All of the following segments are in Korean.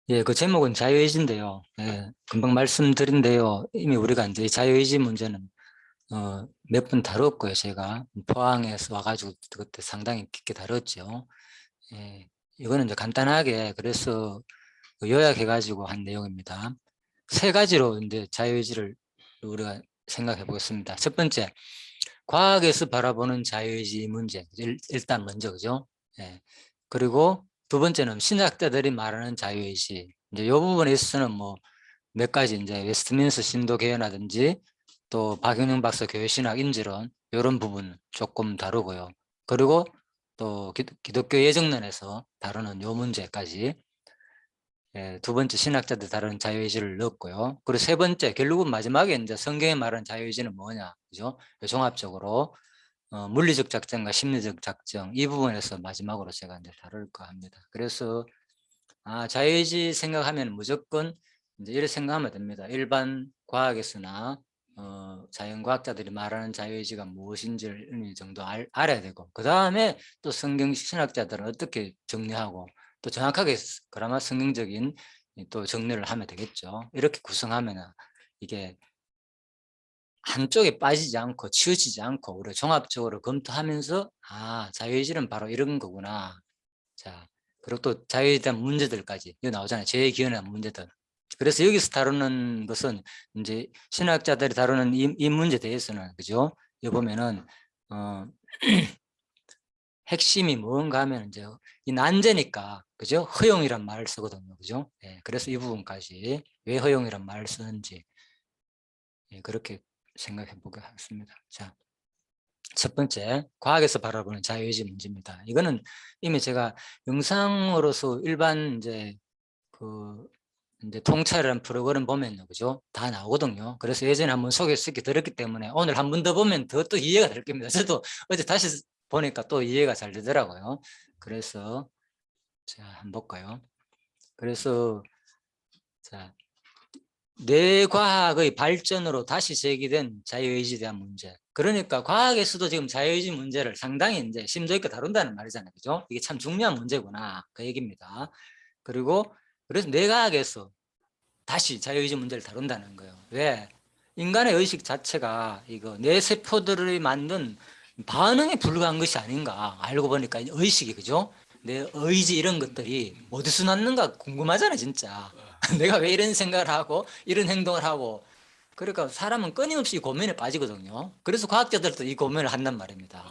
예, 그 제목은 자유의지인데요. 예, 금방 말씀드린데요. 이미 우리가 이제 자유의지 문제는 몇 번 다뤘고요. 제가 포항에서 와가지고 그때 상당히 깊게 다뤘죠. 예, 이거는 이제 간단하게 그래서 요약해가지고 한 내용입니다. 세 가지로 이제 자유의지를 우리가 생각해 보겠습니다. 첫 번째, 과학에서 바라보는 자유의지 문제. 일단 먼저 그죠? 예. 그리고 두 번째는 신학자들이 말하는 자유의지. 이제 이 부분에 있어서는 뭐 몇 가지 이제 웨스트민스터 신도 개헌이라든지 또 박영영 박사 교회신학 인지론 이런 부분 조금 다루고요. 그리고 또 기독교 예정론에서 다루는 요 문제까지 두 번째 신학자들 다루는 자유의지를 넣었고요. 그리고 세 번째 결국은 마지막에 이제 성경에 말하는 자유의지는 뭐냐, 그죠? 종합적으로 물리적 작정과 심리적 작정 이 부분에서 마지막으로 제가 이제 다룰까 합니다. 그래서 자유의지 생각하면 무조건 이제 이렇게 생각하면 됩니다. 일반 과학에서나 자연과학자들이 말하는 자유의지가 무엇인지를 어느 정도 알아야 되고 그 다음에 또 성경 신학자들은 어떻게 정리하고 또 정확하게 그나마 성경적인 또 정리를 하면 되겠죠. 이렇게 구성하면 이게 한쪽에 빠지지 않고 치우치지 않고 우리가 종합적으로 검토하면서 자유의지는 바로 이런 거구나. 자, 그리고 또 자유에 대한 문제들까지 이거 나오잖아요. 재기현에 대한 문제들. 그래서 여기서 다루는 것은 이제 신학자들이 다루는 이 문제에 대해서는 그죠? 여기 보면은 어, 핵심이 뭔가 하면 이제 이 난제니까 그죠? 허용이란 말을 쓰거든요. 그죠? 예, 그래서 이 부분까지 왜 허용이란 말을 쓰는지 그렇게 생각해 보게 하겠습니다. 자, 첫 번째, 과학에서 바라보는 자유의지 문제입니다. 이거는 이미 제가 영상으로서 일반 이제 통찰이라는 프로그램 보면요, 그죠? 다 나오거든요. 그래서 예전에 한번 소개시켜 드렸기 때문에 오늘 한 번 더 보면 더 또 이해가 될 겁니다. 저도 어제 다시 보니까 또 이해가 잘 되더라고요. 그래서 자, 한번 볼까요? 그래서 자, 뇌과학의 발전으로 다시 제기된 자유의지에 대한 문제. 그러니까 과학에서도 지금 자유의지 문제를 상당히 이제 심도 있게 다룬다는 말이잖아요. 그죠? 이게 참 중요한 문제구나. 그 얘기입니다. 그리고 그래서 뇌과학에서 다시 자유의지 문제를 다룬다는 거예요. 왜? 인간의 의식 자체가 이거 뇌세포들이 만든 반응에 불과한 것이 아닌가. 알고 보니까 의식이, 그죠? 내 의지 이런 것들이 어디서 났는가 궁금하잖아요, 진짜. 내가 왜 이런 생각을 하고 이런 행동을 하고. 그러니까 사람은 끊임없이 고민에 빠지거든요. 그래서 과학자들도 이 고민을 한단 말입니다.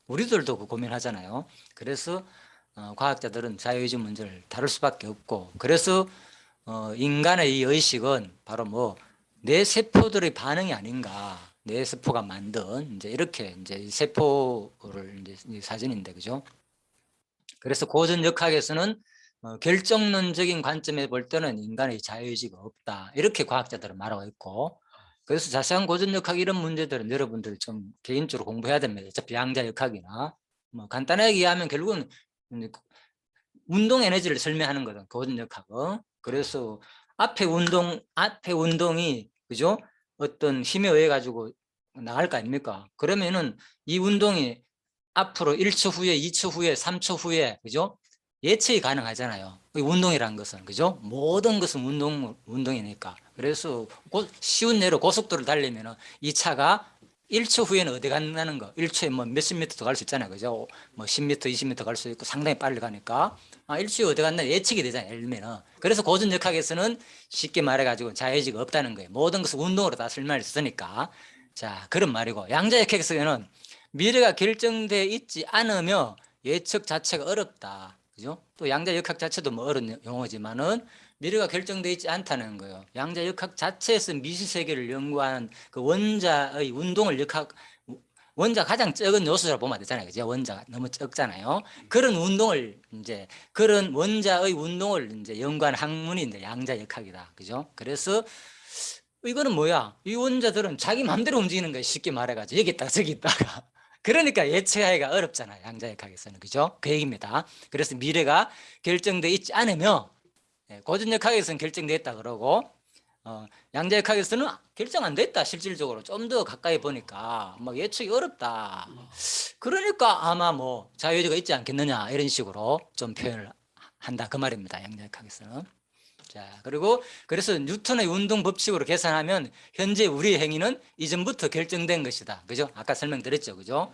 우리들도 그 고민하잖아요. 그래서 과학자들은 자유의지 문제를 다룰 수밖에 없고, 그래서 인간의 이 의식은 바로 뭐 뇌 세포들의 반응이 아닌가. 뇌 세포가 만든 이제 이렇게 이제 세포를 이제 이 사진인데, 그죠? 그래서 고전역학에서는 결정론적인 관점에 볼 때는 인간의 자유의지가 없다. 이렇게 과학자들은 말하고 있고, 그래서 자세한 고전역학 이런 문제들은 여러분들 좀 개인적으로 공부해야 됩니다. 어차피 양자역학이나 뭐 간단하게 이해하면 결국은 운동 에너지를 설명하는 거다. 고전역학은. 그래서 앞에 운동이 그죠? 어떤 힘에 의해 가지고 나갈 거 아닙니까? 그러면은 이 운동이 앞으로 1초 후에, 2초 후에, 3초 후에, 그죠? 예측이 가능하잖아요. 운동이라는 것은, 그죠? 모든 것은 운동이니까. 그래서 쉬운 예로 고속도로를 달리면은 이 차가 1초 후에는 어디 간다는 거. 1초에 뭐 몇십 미터 더 갈 수 있잖아요. 그죠? 뭐 10미터, 20미터 갈 수 있고 상당히 빨리 가니까. 1초에 어디 간다 예측이 되잖아요. 예를 들면은. 그래서 고전역학에서는 쉽게 말해가지고 자유의지가 없다는 거예요. 모든 것을 운동으로 다 설명을 쓰니까. 자, 그런 말이고. 양자역학에서는 미래가 결정돼 있지 않으며 예측 자체가 어렵다. 그죠? 또 양자역학 자체도 뭐 어려운 용어지만은 미래가 결정돼 있지 않다는 거예요. 양자역학 자체에서 미시세계를 연구하는 그 원자의 운동을 원자 가장 적은 요소라고 보면 되잖아요. 그죠? 원자가 너무 적잖아요. 그런 운동을 이제 그런 원자의 운동을 이제 연구하는 학문이 이제 양자역학이다. 그죠? 그래서 이거는 뭐야? 이 원자들은 자기 마음대로 움직이는 거예요. 쉽게 말해가지고 여기 있다가 저기 있다가. 그러니까 예측하기가 어렵잖아요. 양자역학에서는. 그죠? 그 얘기입니다. 그래서 미래가 결정돼 있지 않으며 고전역학에서는 결정돼 있다 그러고 양자역학에서는 결정 안 됐다. 실질적으로 좀 더 가까이 보니까 막 예측이 어렵다. 그러니까 아마 뭐 자유의지가 있지 않겠느냐 이런 식으로 좀 표현을 한다 그 말입니다. 양자역학에서는. 자, 그리고 그래서 뉴턴의 운동 법칙으로 계산하면 현재 우리의 행위는 이전부터 결정된 것이다. 그죠? 아까 설명드렸죠. 그죠?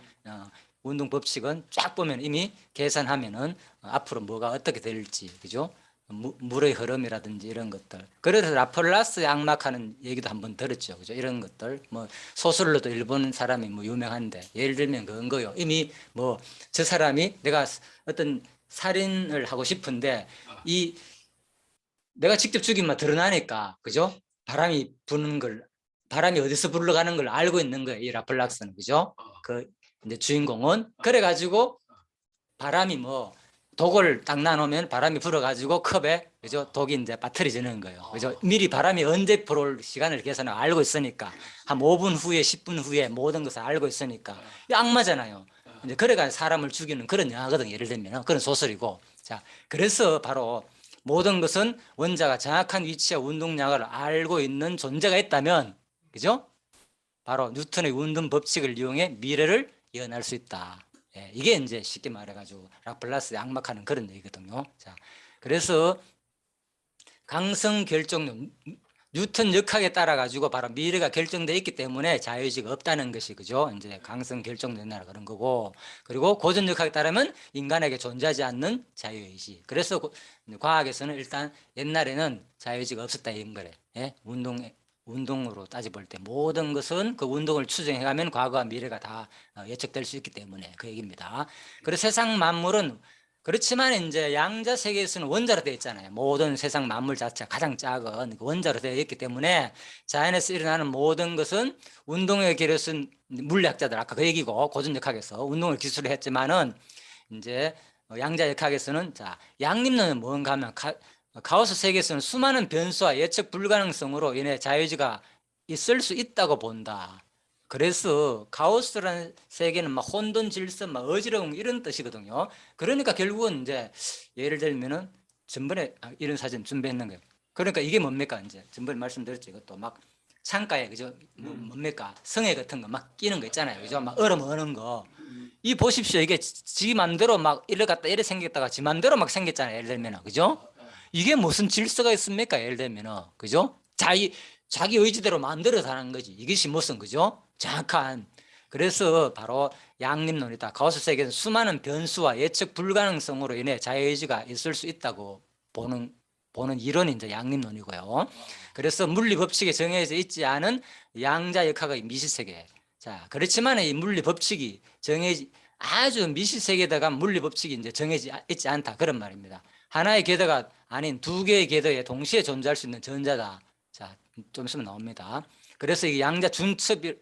운동 법칙은 쫙 보면 이미 계산하면은 앞으로 뭐가 어떻게 될지. 그죠? 물의 흐름이라든지 이런 것들. 그래서 라플라스 양막하는 얘기도 한번 들었죠. 그죠? 이런 것들. 뭐 소설로도 일본 사람이 뭐 유명한데 예를 들면 그런 거요. 이미 뭐 저 사람이 내가 어떤 살인을 하고 싶은데 이 내가 직접 죽이면 드러나니까, 그죠? 바람이 부는 걸, 바람이 어디서 불러가는 걸 알고 있는 거예요. 이 라플락스는, 그죠? 그 이제 주인공은 그래가지고 바람이 뭐 독을 딱 나누면 바람이 불어가지고 컵에, 그죠? 독이 이제 빠뜨려지는 거예요. 그죠? 미리 바람이 언제 불어올 시간을 계산하고 알고 있으니까 한 5분 후에 10분 후에 모든 것을 알고 있으니까 이 악마잖아요. 이제 그래가 사람을 죽이는 그런 영화거든. 예를 들면 그런 소설이고. 자, 그래서 바로 모든 것은 원자가 정확한 위치와 운동량을 알고 있는 존재가 있다면, 그죠? 바로 뉴턴의 운동 법칙을 이용해 미래를 예언할 수 있다. 예, 이게 이제 쉽게 말해가지고 라플라스 양막하는 그런 얘기거든요. 자, 그래서 강성 결정론, 뉴턴 역학에 따라 가지고 바로 미래가 결정되어 있기 때문에 자유의지가 없다는 것이, 그죠? 이제 강성 결정된다 그런 거고, 그리고 고전 역학에 따르면 인간에게 존재하지 않는 자유의지. 그래서 과학에서는 일단 옛날에는 자유의지가 없었다 이런 거래. 예? 운동으로 따져볼 때 모든 것은 그 운동을 추정해가면 과거와 미래가 다 예측될 수 있기 때문에 그 얘기입니다. 그래서 세상 만물은 그렇지만 이제 양자 세계에서는 원자로 되어 있잖아요. 모든 세상 만물 자체가 가장 작은 원자로 되어 있기 때문에 자연에서 일어나는 모든 것은 운동의 길을 쓴 물리학자들 아까 그 얘기고 고전역학에서 운동을 기술을 했지만은 이제 양자역학에서는 자 양립론은 뭔가 하면 가우스 세계에서는 수많은 변수와 예측 불가능성으로 인해 자유의지가 있을 수 있다고 본다. 그래서 가우스라는 세계는 막 혼돈, 질서, 막 어지러움 이런 뜻이거든요. 그러니까 결국은 이제 예를 들면은 전번에 이런 사진 준비했는 거예요. 그러니까 이게 뭡니까 이제 전번에 말씀드렸죠. 이것도 막 창가에 그죠? 뭡니까 성에 같은 거 막 끼는 거 있잖아요. 그죠? 막 얼음 어는 거. 이 보십시오. 이게 지 맘대로 막 이래 갔다 이래 생겼다가 지 맘대로 막 생겼잖아요. 예를 들면은 그죠? 이게 무슨 질서가 있습니까? 예를 들면은 그죠? 자기 의지대로 마음대로 사는 거지. 이것이 무슨 그죠? 정확한. 그래서 바로 양립론이다. 가우스 세계에서 수많은 변수와 예측 불가능성으로 인해 자유의지가 있을 수 있다고 보는 이론이 이제 양립론이고요. 그래서 물리 법칙에 정해져 있지 않은 양자 역학의 미시세계. 자, 그렇지만 이 물리 법칙이 아주 미시세계에다가 물리 법칙이 이제 정해져 있지 않다. 그런 말입니다. 하나의 궤도가 아닌 두 개의 궤도에 동시에 존재할 수 있는 전자다. 자, 좀 있으면 나옵니다. 그래서 이게 양자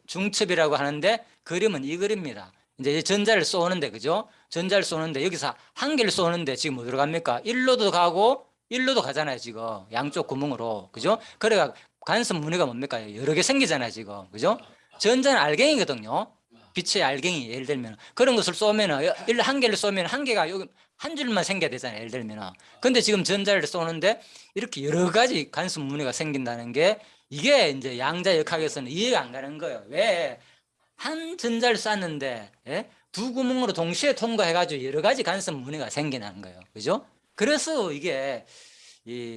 중첩이라고 하는데 그림은 이 그림입니다. 이제 전자를 쏘는데 그죠? 전자를 쏘는데 여기서 한 개를 쏘는데 지금 어디로 갑니까? 일로도 가고 일로도 가잖아요, 지금. 양쪽 구멍으로. 그죠? 그래가 간섭 무늬가 뭡니까? 여러 개 생기잖아요, 지금. 그죠? 전자는 알갱이거든요. 빛의 알갱이 예를 들면 그런 것을 쏘면은 한 개를 쏘면 한 개가 여기 한 줄만 생겨야 되잖아요. 예를 들면. 근데 지금 전자를 쏘는데 이렇게 여러 가지 간섭 무늬가 생긴다는 게 이게 이제 양자 역학에서는 이해가 안 가는 거예요. 왜 한 전자를 쐈는데 예? 두 구멍으로 동시에 통과해가지고 여러 가지 간섭 무늬가 생기는 거예요. 그죠? 그래서 이게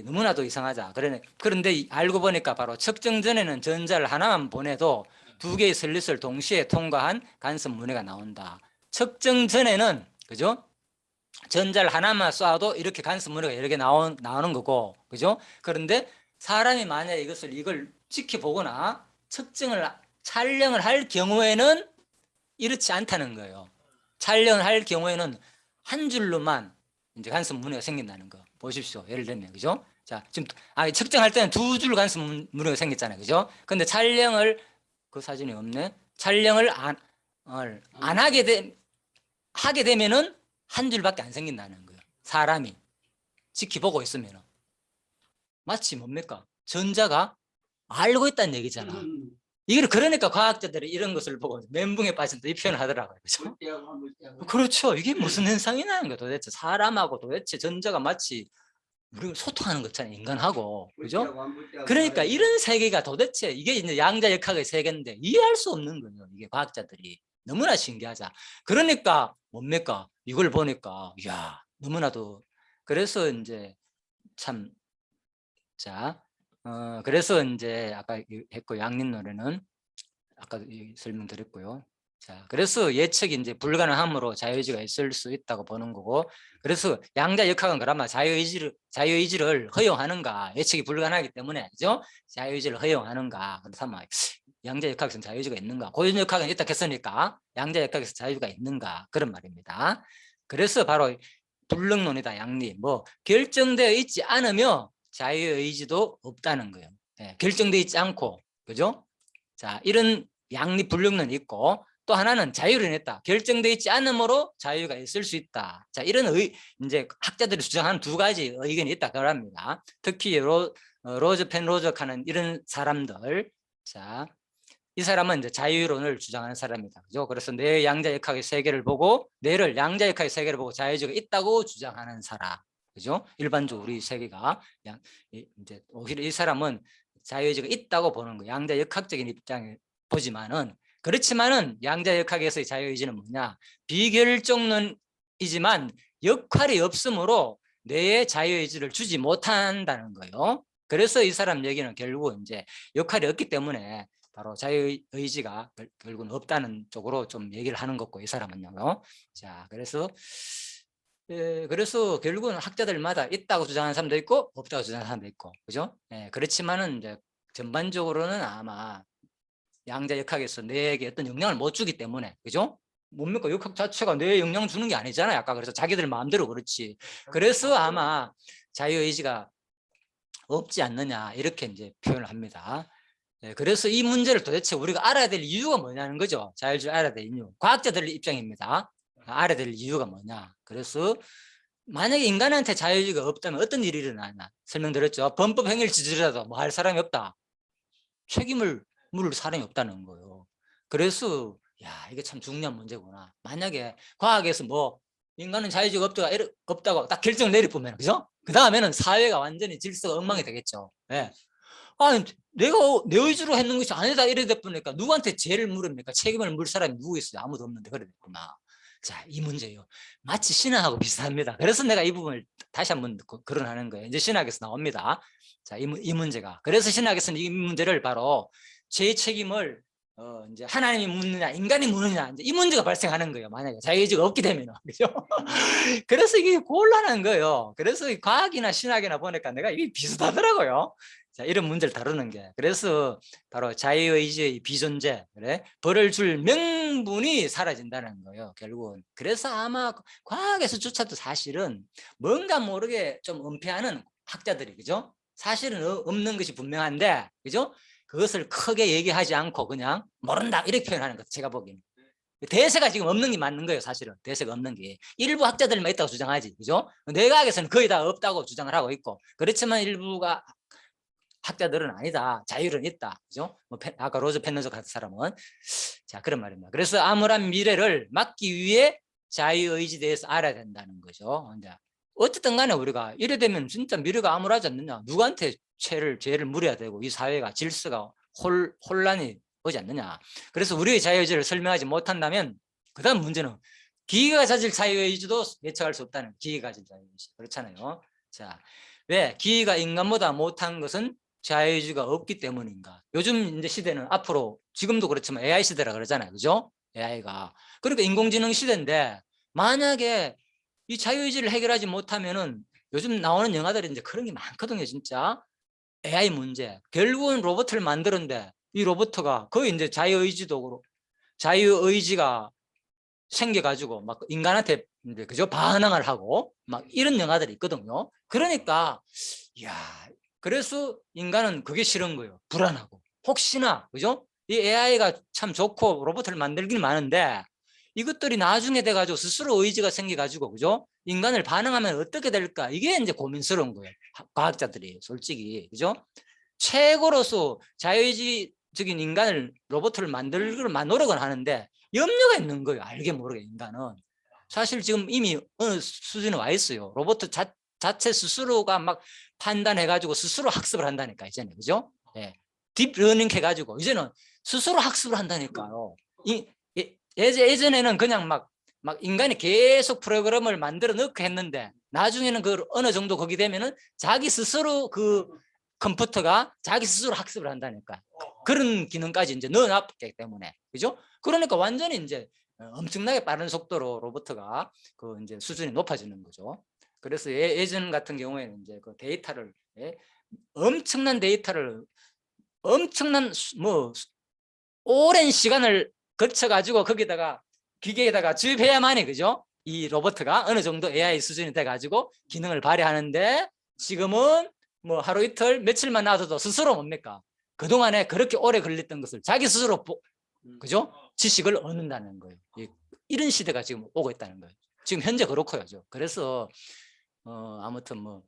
너무나도 이상하자. 그런데 알고 보니까 바로 측정 전에는 전자를 하나만 보내도 두 개의 슬릿을 동시에 통과한 간섭 무늬가 나온다. 측정 전에는 그죠? 전자를 하나만 쏴도 이렇게 간섭 무늬가 여러 개 나오는 거고, 그죠? 그런데 사람이 만약에 이걸 지켜보거나 촬영을 할 경우에는 이렇지 않다는 거예요. 촬영을 할 경우에는 한 줄로만 이제 간섭 무늬가 생긴다는 거 보십시오. 예를 들면 그죠? 자, 지금 측정할 때는 두 줄 간섭 무늬가 생겼잖아요. 그죠? 근데 촬영을 그 사진이 없네. 촬영을 안 하게 되면은 한 줄밖에 안 생긴다는 거예요. 사람이 지켜보고 있으면은 마치 뭡니까? 전자가 알고 있다는 얘기잖아. 이걸 그러니까 과학자들이 이런 것을 보고 멘붕에 빠진다 이 표현을 하더라고요. 그렇죠? 그렇죠. 이게 무슨 현상이냐는 거야 도대체. 사람하고 도대체 전자가 마치 우리가 소통하는 것처럼 인간하고 그죠? 그러니까 이런 세계가 도대체 이게 이제 양자 역학의 세계인데 이해할 수 없는 거예요. 이게 과학자들이 너무나 신기하자. 그러니까 뭡니까? 이걸 보니까 이야 너무나도 그래서 이제 참 자, 그래서 이제 아까 했고 양립 논리는 아까 설명드렸고요. 자, 그래서 예측이 이제 불가능함으로 자유의지가 있을 수 있다고 보는 거고, 그래서 양자 역학은 그나마 자유의지를 허용하는가, 예측이 불가능하기 때문에, 그죠? 자유의지를 허용하는가, 그렇다면 양자 역학에서는 자유의지가 있는가, 고전 역학은 있다 했으니까 양자 역학에서 자유가 있는가, 그런 말입니다. 그래서 바로 불능론이다, 양립. 뭐 결정되어 있지 않으며 자유의지도 없다는 거예요. 네, 결정되어 있지 않고, 그죠? 자, 이런 양립 불능론이 있고, 또 하나는 자유를 냈다. 결정되어 있지 않으므로 자유가 있을 수 있다. 자, 이런 이제 학자들이 주장하는 두 가지 의견이 있다 그럽니다. 특히 로즈 펜로저하는 이런 사람들, 자, 이 사람은 이제 자유론을 주장하는 사람이다. 그죠? 그래서 뇌 양자 역학의 세계를 보고, 뇌를 양자 역학의 세계를 보고 자유주의가 있다고 주장하는 사람. 그죠? 일반적으로 우리 세계가 이제 오히려 이 사람은 자유의지가 있다고 보는 거예요. 양자 역학적인 입장에 보지만은, 그렇지만은 양자 역학에서의 자유의지는 뭐냐? 비결정론이지만 역할이 없으므로 뇌의 자유의지를 주지 못한다는 거예요. 그래서 이 사람 얘기는 결국 이제 역할이 없기 때문에 바로 자유의지가 결국은 없다는 쪽으로 좀 얘기를 하는 거고, 이 사람은요. 자, 그래서 결국은 학자들마다 있다고 주장하는 사람도 있고 없다고 주장하는 사람도 있고, 그죠? 그렇지만은 이제 전반적으로는 아마 양자 역학에서 뇌에게 어떤 영향을 못 주기 때문에, 그죠? 뭡니까? 역학 자체가 뇌에 영향 주는 게 아니잖아요. 아까 그래서 자기들 마음대로 그렇지. 그래서 아마 자유의지가 없지 않느냐, 이렇게 이제 표현을 합니다. 그래서 이 문제를 도대체 우리가 알아야 될 이유가 뭐냐는 거죠. 자율주의 알아야 될 이유. 과학자들 입장입니다. 알아야 될 이유가 뭐냐. 그래서 만약에 인간한테 자유주의가 없다면 어떤 일이 일어나냐. 설명드렸죠. 범법 행위를 저지르라도 뭐 할 사람이 없다. 책임을 물을 사람이 없다는 거예요. 그래서 야, 이게 참 중요한 문제구나. 만약에 과학에서 뭐 인간은 자유주의가 없다고 딱 결정을 내려보면, 그죠? 그 다음에는 사회가 완전히 질서가 엉망이 되겠죠. 네. 아, 내가 내 의지로 했는 것이 아니다 이래 됐으니까 누구한테 죄를 물습니까? 책임을 물 사람이 누구 있어요? 아무도 없는데 그래 됐구나. 자, 이 문제요. 마치 신학하고 비슷합니다. 그래서 내가 이 부분을 다시 한번 거론하는 거예요. 이제 신학에서 나옵니다. 자, 이 문제가. 그래서 신학에서는 이 문제를 바로 죄 책임을 이제 하나님이 묻느냐, 인간이 묻느냐, 이제 이 문제가 발생하는 거예요. 만약에 자유의지가 없게 되면은. 그죠? 그래서 이게 곤란한 거예요. 그래서 과학이나 신학이나 보니까 내가 이게 비슷하더라고요. 자, 이런 문제를 다루는 게. 그래서 바로 자유의지의 비존재, 그래? 벌을 줄 명분이 사라진다는 거예요, 결국은. 그래서 아마 과학에서조차도 사실은 뭔가 모르게 좀 은폐하는 학자들이, 그죠? 사실은 없는 것이 분명한데, 그죠? 그것을 크게 얘기하지 않고 그냥 모른다, 이렇게 표현하는 것, 제가 보기에는. 대세가 지금 없는 게 맞는 거예요, 사실은. 대세가 없는 게. 일부 학자들만 있다고 주장하지, 그죠? 내과학에서는 거의 다 없다고 주장을 하고 있고, 그렇지만 일부가 학자들은 아니다. 자율은 있다. 그죠? 뭐 아까 로즈 펜너저 같은 사람은. 자, 그런 말입니다. 그래서 암울한 미래를 막기 위해 자유의지에 대해서 알아야 된다는 거죠. 이제 어쨌든 간에 우리가 이래 되면 진짜 미래가 암울하지 않느냐. 누구한테 죄를 물어야 되고 이 사회가 질서가 혼란이 오지 않느냐. 그래서 우리의 자유의지를 설명하지 못한다면 그 다음 문제는 기계가 가질 자유의지도 예측할 수 없다는, 기계가 가질 자유의지. 그렇잖아요. 자, 왜 기계가 인간보다 못한 것은 자유의지가 없기 때문인가. 요즘 이제 시대는 앞으로 지금도 그렇지만 AI 시대라 그러잖아요. 그죠? AI가. 그러니까 인공지능 시대인데 만약에 이 자유의지를 해결하지 못하면은 요즘 나오는 영화들이 이제 그런 게 많거든요. 진짜. AI 문제. 결국은 로봇을 만드는데 이 로봇가 거의 이제 자유의지가 생겨가지고 막 인간한테 이제 그죠? 반항을 하고 막 이런 영화들이 있거든요. 그러니까 야, 그래서 인간은 그게 싫은 거예요. 불안하고 혹시나, 그죠? 이 AI가 참 좋고 로봇을 만들긴 많은데 이것들이 나중에 돼가지고 스스로 의지가 생겨가지고, 그죠? 인간을 반응하면 어떻게 될까? 이게 이제 고민스러운 거예요. 과학자들이 솔직히, 그죠? 최고로서 자유의지적인 인간을, 로봇을 만들기를 노력은 하는데 염려가 있는 거예요. 알게 모르게 인간은. 사실 지금 이미 어느 수준에 와 있어요. 로봇 자체 스스로가 막 판단해가지고 스스로 학습을 한다니까, 이제는. 그죠? 예. 딥러닝 해가지고 이제는 스스로 학습을 한다니까요. 예전에는 그냥 막 인간이 계속 프로그램을 만들어 넣고 했는데 나중에는 그 어느 정도 거기 되면은 자기 스스로 그 컴퓨터가 자기 스스로 학습을 한다니까. 그런 기능까지 이제 넣어놨기 때문에, 그죠? 그러니까 완전히 이제 엄청나게 빠른 속도로 로봇가 그 이제 수준이 높아지는 거죠. 그래서 예전 같은 경우에는 이제 그 데이터를 엄청난 데이터를 엄청난 뭐 오랜 시간을 거쳐 가지고 거기다가 기계에다가 주입해야만이, 그죠? 이 로봇가 어느 정도 AI 수준이 돼 가지고 기능을 발휘하는데, 지금은 뭐 하루 이틀 며칠만 놔둬도 스스로 뭡니까? 그동안에 그렇게 오래 걸렸던 것을 자기 스스로 그죠? 지식을 얻는다는 거예요. 이런 시대가 지금 오고 있다는 거예요. 지금 현재 그렇고요. 그래서 아무튼 뭐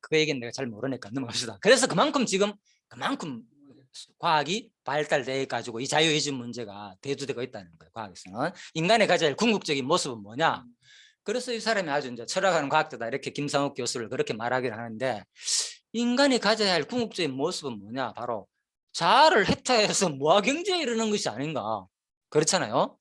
그 얘기는 내가 잘 모르니까 넘어갑시다. 그래서 그만큼 과학이 발달돼 가지고 이 자유의지 문제가 대두되고 있다는 거예요. 과학에서는 인간이 가져야 할 궁극적인 모습은 뭐냐? 그래서 이 사람이 아주 이제 철학하는 과학자다 이렇게 김상욱 교수를 그렇게 말하긴 하는데, 인간이 가져야 할 궁극적인 모습은 뭐냐? 바로 자아를 해탈해서 무아경제에 이르는 것이 아닌가? 그렇잖아요.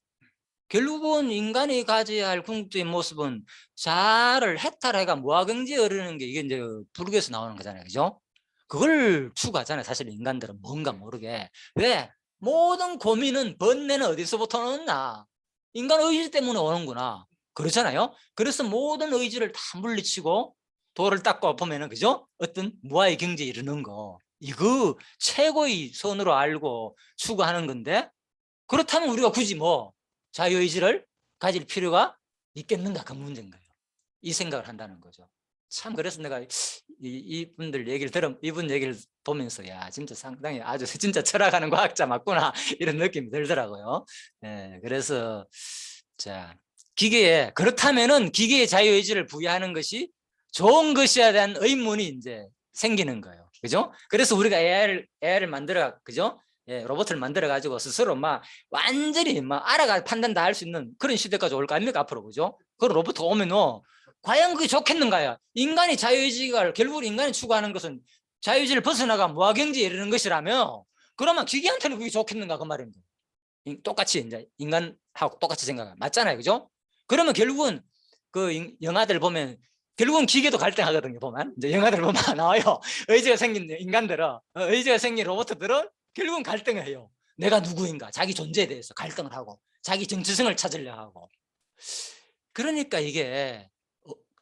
결국은 인간이 가져야 할 궁극적인 모습은 자아를 해탈해가 무아경제에 이르는 게, 이게 이제 불교에서 나오는 거잖아요, 그죠? 그걸 추구하잖아요. 사실 인간들은 뭔가 모르게. 왜? 모든 고민은, 번뇌는 어디서부터 오느냐? 인간 의지 때문에 오는구나. 그렇잖아요. 그래서 모든 의지를 다 물리치고 도를 닦고 보면은, 그죠? 어떤 무아의 경제에 이르는 거, 이거 최고의 선으로 알고 추구하는 건데, 그렇다면 우리가 굳이 뭐 자유의지를 가질 필요가 있겠는가? 그 문제인 거예요. 이 생각을 한다는 거죠. 참, 그래서 내가 이분들 얘기를 이분 얘기를 보면서, 야, 진짜 상당히 아주 진짜 철학하는 과학자 맞구나 이런 느낌이 들더라고요. 그래서 자, 그렇다면은 기계에 자유의지를 부여하는 것이 좋은 것이야 대한 의문이 이제 생기는 거예요. 그죠? 그래서 우리가 AI를 만들어, 그죠? 로봇을 만들어 가지고 스스로 막 완전히 막 알아가 판단 다 할 수 있는 그런 시대까지 올 거 아닙니까, 앞으로, 그죠? 그 로봇 오면은 과연 그게 좋겠는가요? 인간이 자유의지가, 결국 인간이 추구하는 것은 자유의지를 벗어나가 무아경제에 이르는 것이라며, 그러면 기계한테는 그게 좋겠는가, 그 말입니다. 똑같이 이제 인간하고 똑같이 생각하면 맞잖아요, 그죠? 그러면 결국은 그 영화들 보면 결국은 기계도 갈등하거든요. 보면 이제 영화들 보면 나와요. 의지가 생긴 인간들은, 의지가 생긴 로봇들은 결국은 갈등을 해요. 내가 누구인가, 자기 존재에 대해서 갈등을 하고 자기 정체성을 찾으려 하고. 그러니까 이게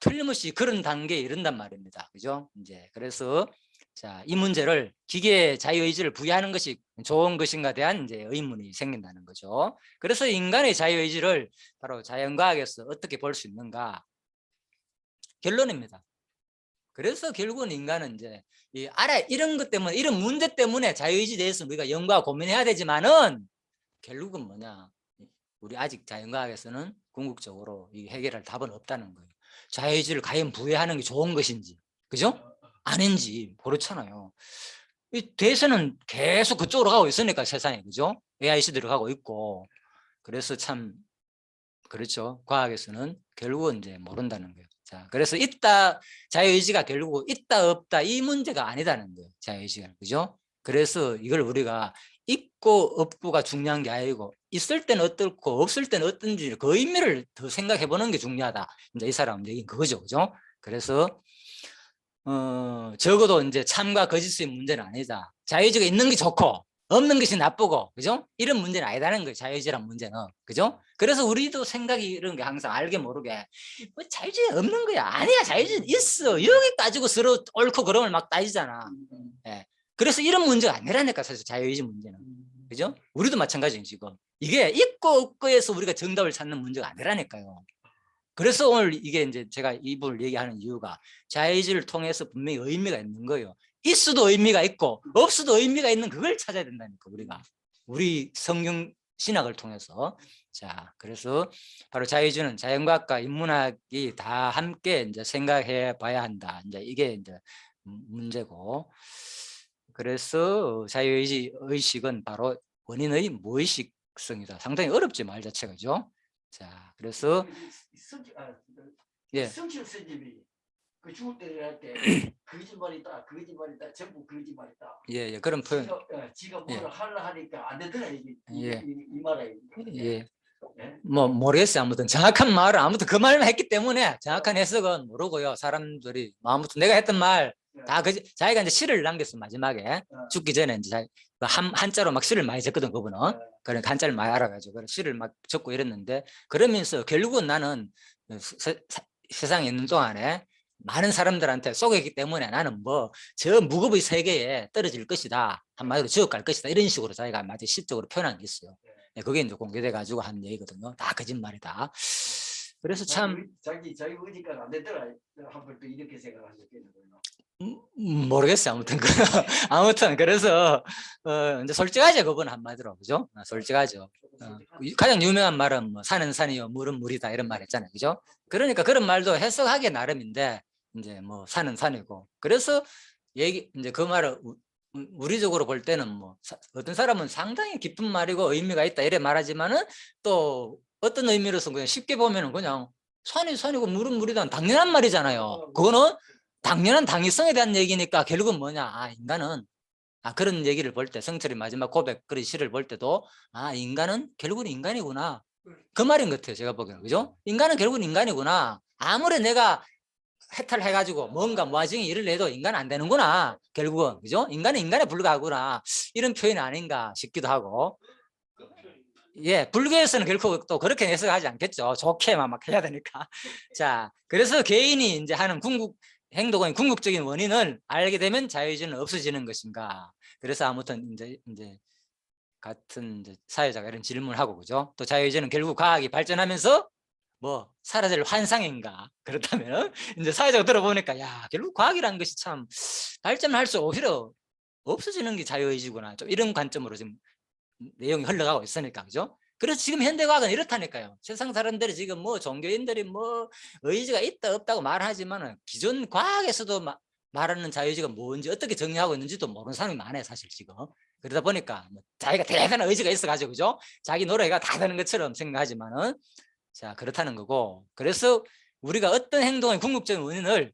틀림없이 그런 단계에 이른단 말입니다. 그죠? 이제 그래서 자, 이 문제를 기계에 자유의지를 부여하는 것이 좋은 것인가에 대한 이제 의문이 생긴다는 거죠. 그래서 인간의 자유의지를 바로 자연과학에서 어떻게 볼 수 있는가? 결론입니다. 그래서 결국은 인간은 이제 이런 것 때문에, 이런 문제 때문에 자유의지에 대해서 우리가 연구하고 고민해야 되지만은, 결국은 뭐냐? 우리 아직 자연과학에서는 궁극적으로 이 해결할 답은 없다는 거예요. 자유의지를 과연 부여하는 게 좋은 것인지, 그죠? 아닌지. 그렇잖아요. 이 대세는 계속 그쪽으로 가고 있으니까, 세상에, 그죠? AI 시대로 가고 있고. 그래서 참 그렇죠. 과학에서는 결국은 이제 모른다는 거예요. 자, 그래서 자유의지가 결국 있다 없다 이 문제가 아니다는 거예요. 자유의지가, 그죠? 그래서 이걸 우리가 있고 없고가 중요한 게 아니고, 있을 때는 어떻고 없을 때는 어떤지 그 의미를 더 생각해 보는 게 중요하다. 이제 이 사람 얘기는 그거죠, 그죠? 그래서 적어도 이제 참과 거짓의 문제는 아니다. 자유의지가 있는 게 좋고 없는 것이 나쁘고, 그죠? 이런 문제는 아니다는 거예요. 자유의지란 문제는, 그죠? 그래서 우리도 생각이 이런 게 항상 알게 모르게 뭐 자유의지 없는 거야. 아니야, 자유의지 있어. 여기 가지고 서로 옳고 그름을 막 따지잖아. 그래서 이런 문제가 아니라니까, 사실 자유의지 문제는, 그죠? 우리도 마찬가지예요. 지금 이게 있고 없고에서 우리가 정답을 찾는 문제가 아니라니까요. 그래서 오늘 이게 이제 제가 이분을 얘기하는 이유가, 자유의지를 통해서 분명히 의미가 있는 거예요. 있어도 의미가 있고 없어도 의미가 있는 그걸 찾아야 된다니까, 우리 성경 신학을 통해서. 자, 그래서 바로 자유의지는 자연과학과 인문학이 다 함께 이제 생각해 봐야 한다. 이제 이게 이제 문제고, 그래서 자유의지 의식은 바로 원인의 무의식성이다. 상당히 어렵지, 말 자체가, 그죠? 자, 그래서 성실 스님이 그 죽을 때 할 때 거짓말이다, 전부 거짓말이다. 그런 표현. 지가 뭘 하려 하니까 안 되더라, 이 말에. 뭐 모르겠어요. 아무튼 정확한 말은, 아무튼 그 말만 했기 때문에 정확한 해석은 모르고요. 사람들이 아무튼 내가 했던 말 다 그 자기가 이제 시를 남겼어 마지막에 죽기 전에 이제 한자로 막 시를 많이 적거든 그분은. 그러니까 한자를 많이 알아가지고 그래 시를 막 적고 이랬는데 그러면서 결국은 나는 세상에 있는 동안에 많은 사람들한테 속였기 때문에 나는 뭐 저 무급의 세계에 떨어질 것이다 한마디로 지옥갈 것이다 이런 식으로 자기가 마치 시적으로 표현한 게 있어요. 그게 이제 공개돼 가지고 한 얘기거든요. 다 거짓말이다. 그래서 참 자기 의지가 안 되더라. 한번 또 이렇게 생각하셨겠네요. 모르겠어요. 아무튼 아무튼 그래서 이제 솔직하죠 그분 한마디로 그죠? 솔직하죠. 가장 유명한 말은 뭐 산은 산이요 물은 물이다 이런 말 했잖아요, 그죠? 그러니까 그런 말도 해석하기 나름인데 이제 뭐 산은 산이고 그래서 얘기 이제 그 말을 우리적으로 볼 때는 뭐 어떤 사람은 상당히 깊은 말이고 의미가 있다 이래 말하지만은 또 어떤 의미로서 그냥 쉽게 보면은 그냥 산이 산이고 물은 물이다 당연한 말이잖아요. 그거는 당연한 당위성에 대한 얘기니까 결국은 뭐냐 인간은 그런 얘기를 볼 때 성철이 마지막 고백 그런 시를 볼 때도 인간은 결국은 인간이구나 그 말인 것 같아요 제가 보기에는 그죠? 인간은 결국은 인간이구나 아무리 내가 해탈해가지고 뭔가 모아징이 일을 해도 인간은 안 되는구나 결국은 그죠? 인간은 인간에 불과하구나 이런 표현이 아닌가 싶기도 하고 예, 불교에서는 결코 또 그렇게 해석하지 않겠죠. 좋게만 막 해야 되니까. 자, 그래서 개인이 이제 하는 행동의 궁극적인 원인을 알게 되면 자유주의는 없어지는 것인가. 그래서 아무튼 이제 같은 이제 사회자가 이런 질문을 하고 그죠. 또 자유주의는 결국 과학이 발전하면서 뭐 사라질 환상인가. 그렇다면 이제 사회자가 들어보니까 야, 결국 과학이라는 것이 참 발전할수록 오히려 없어지는 게 자유의지구나. 좀 이런 관점으로 지금 내용이 흘러가고 있으니까 그죠? 그래서 지금 현대과학은 이렇다니까요. 세상 사람들이 지금 뭐 종교인들이 뭐 의지가 있다 없다고 말하지만은 기존 과학에서도 말하는 자유의지가 뭔지 어떻게 정의하고 있는지도 모르는 사람이 많아요 사실 지금. 그러다 보니까 뭐 자기가 대단한 의지가 있어가지고 그죠? 자기 노래가 다 되는 것처럼 생각하지만은 자 그렇다는 거고 그래서 우리가 어떤 행동의 궁극적인 원인을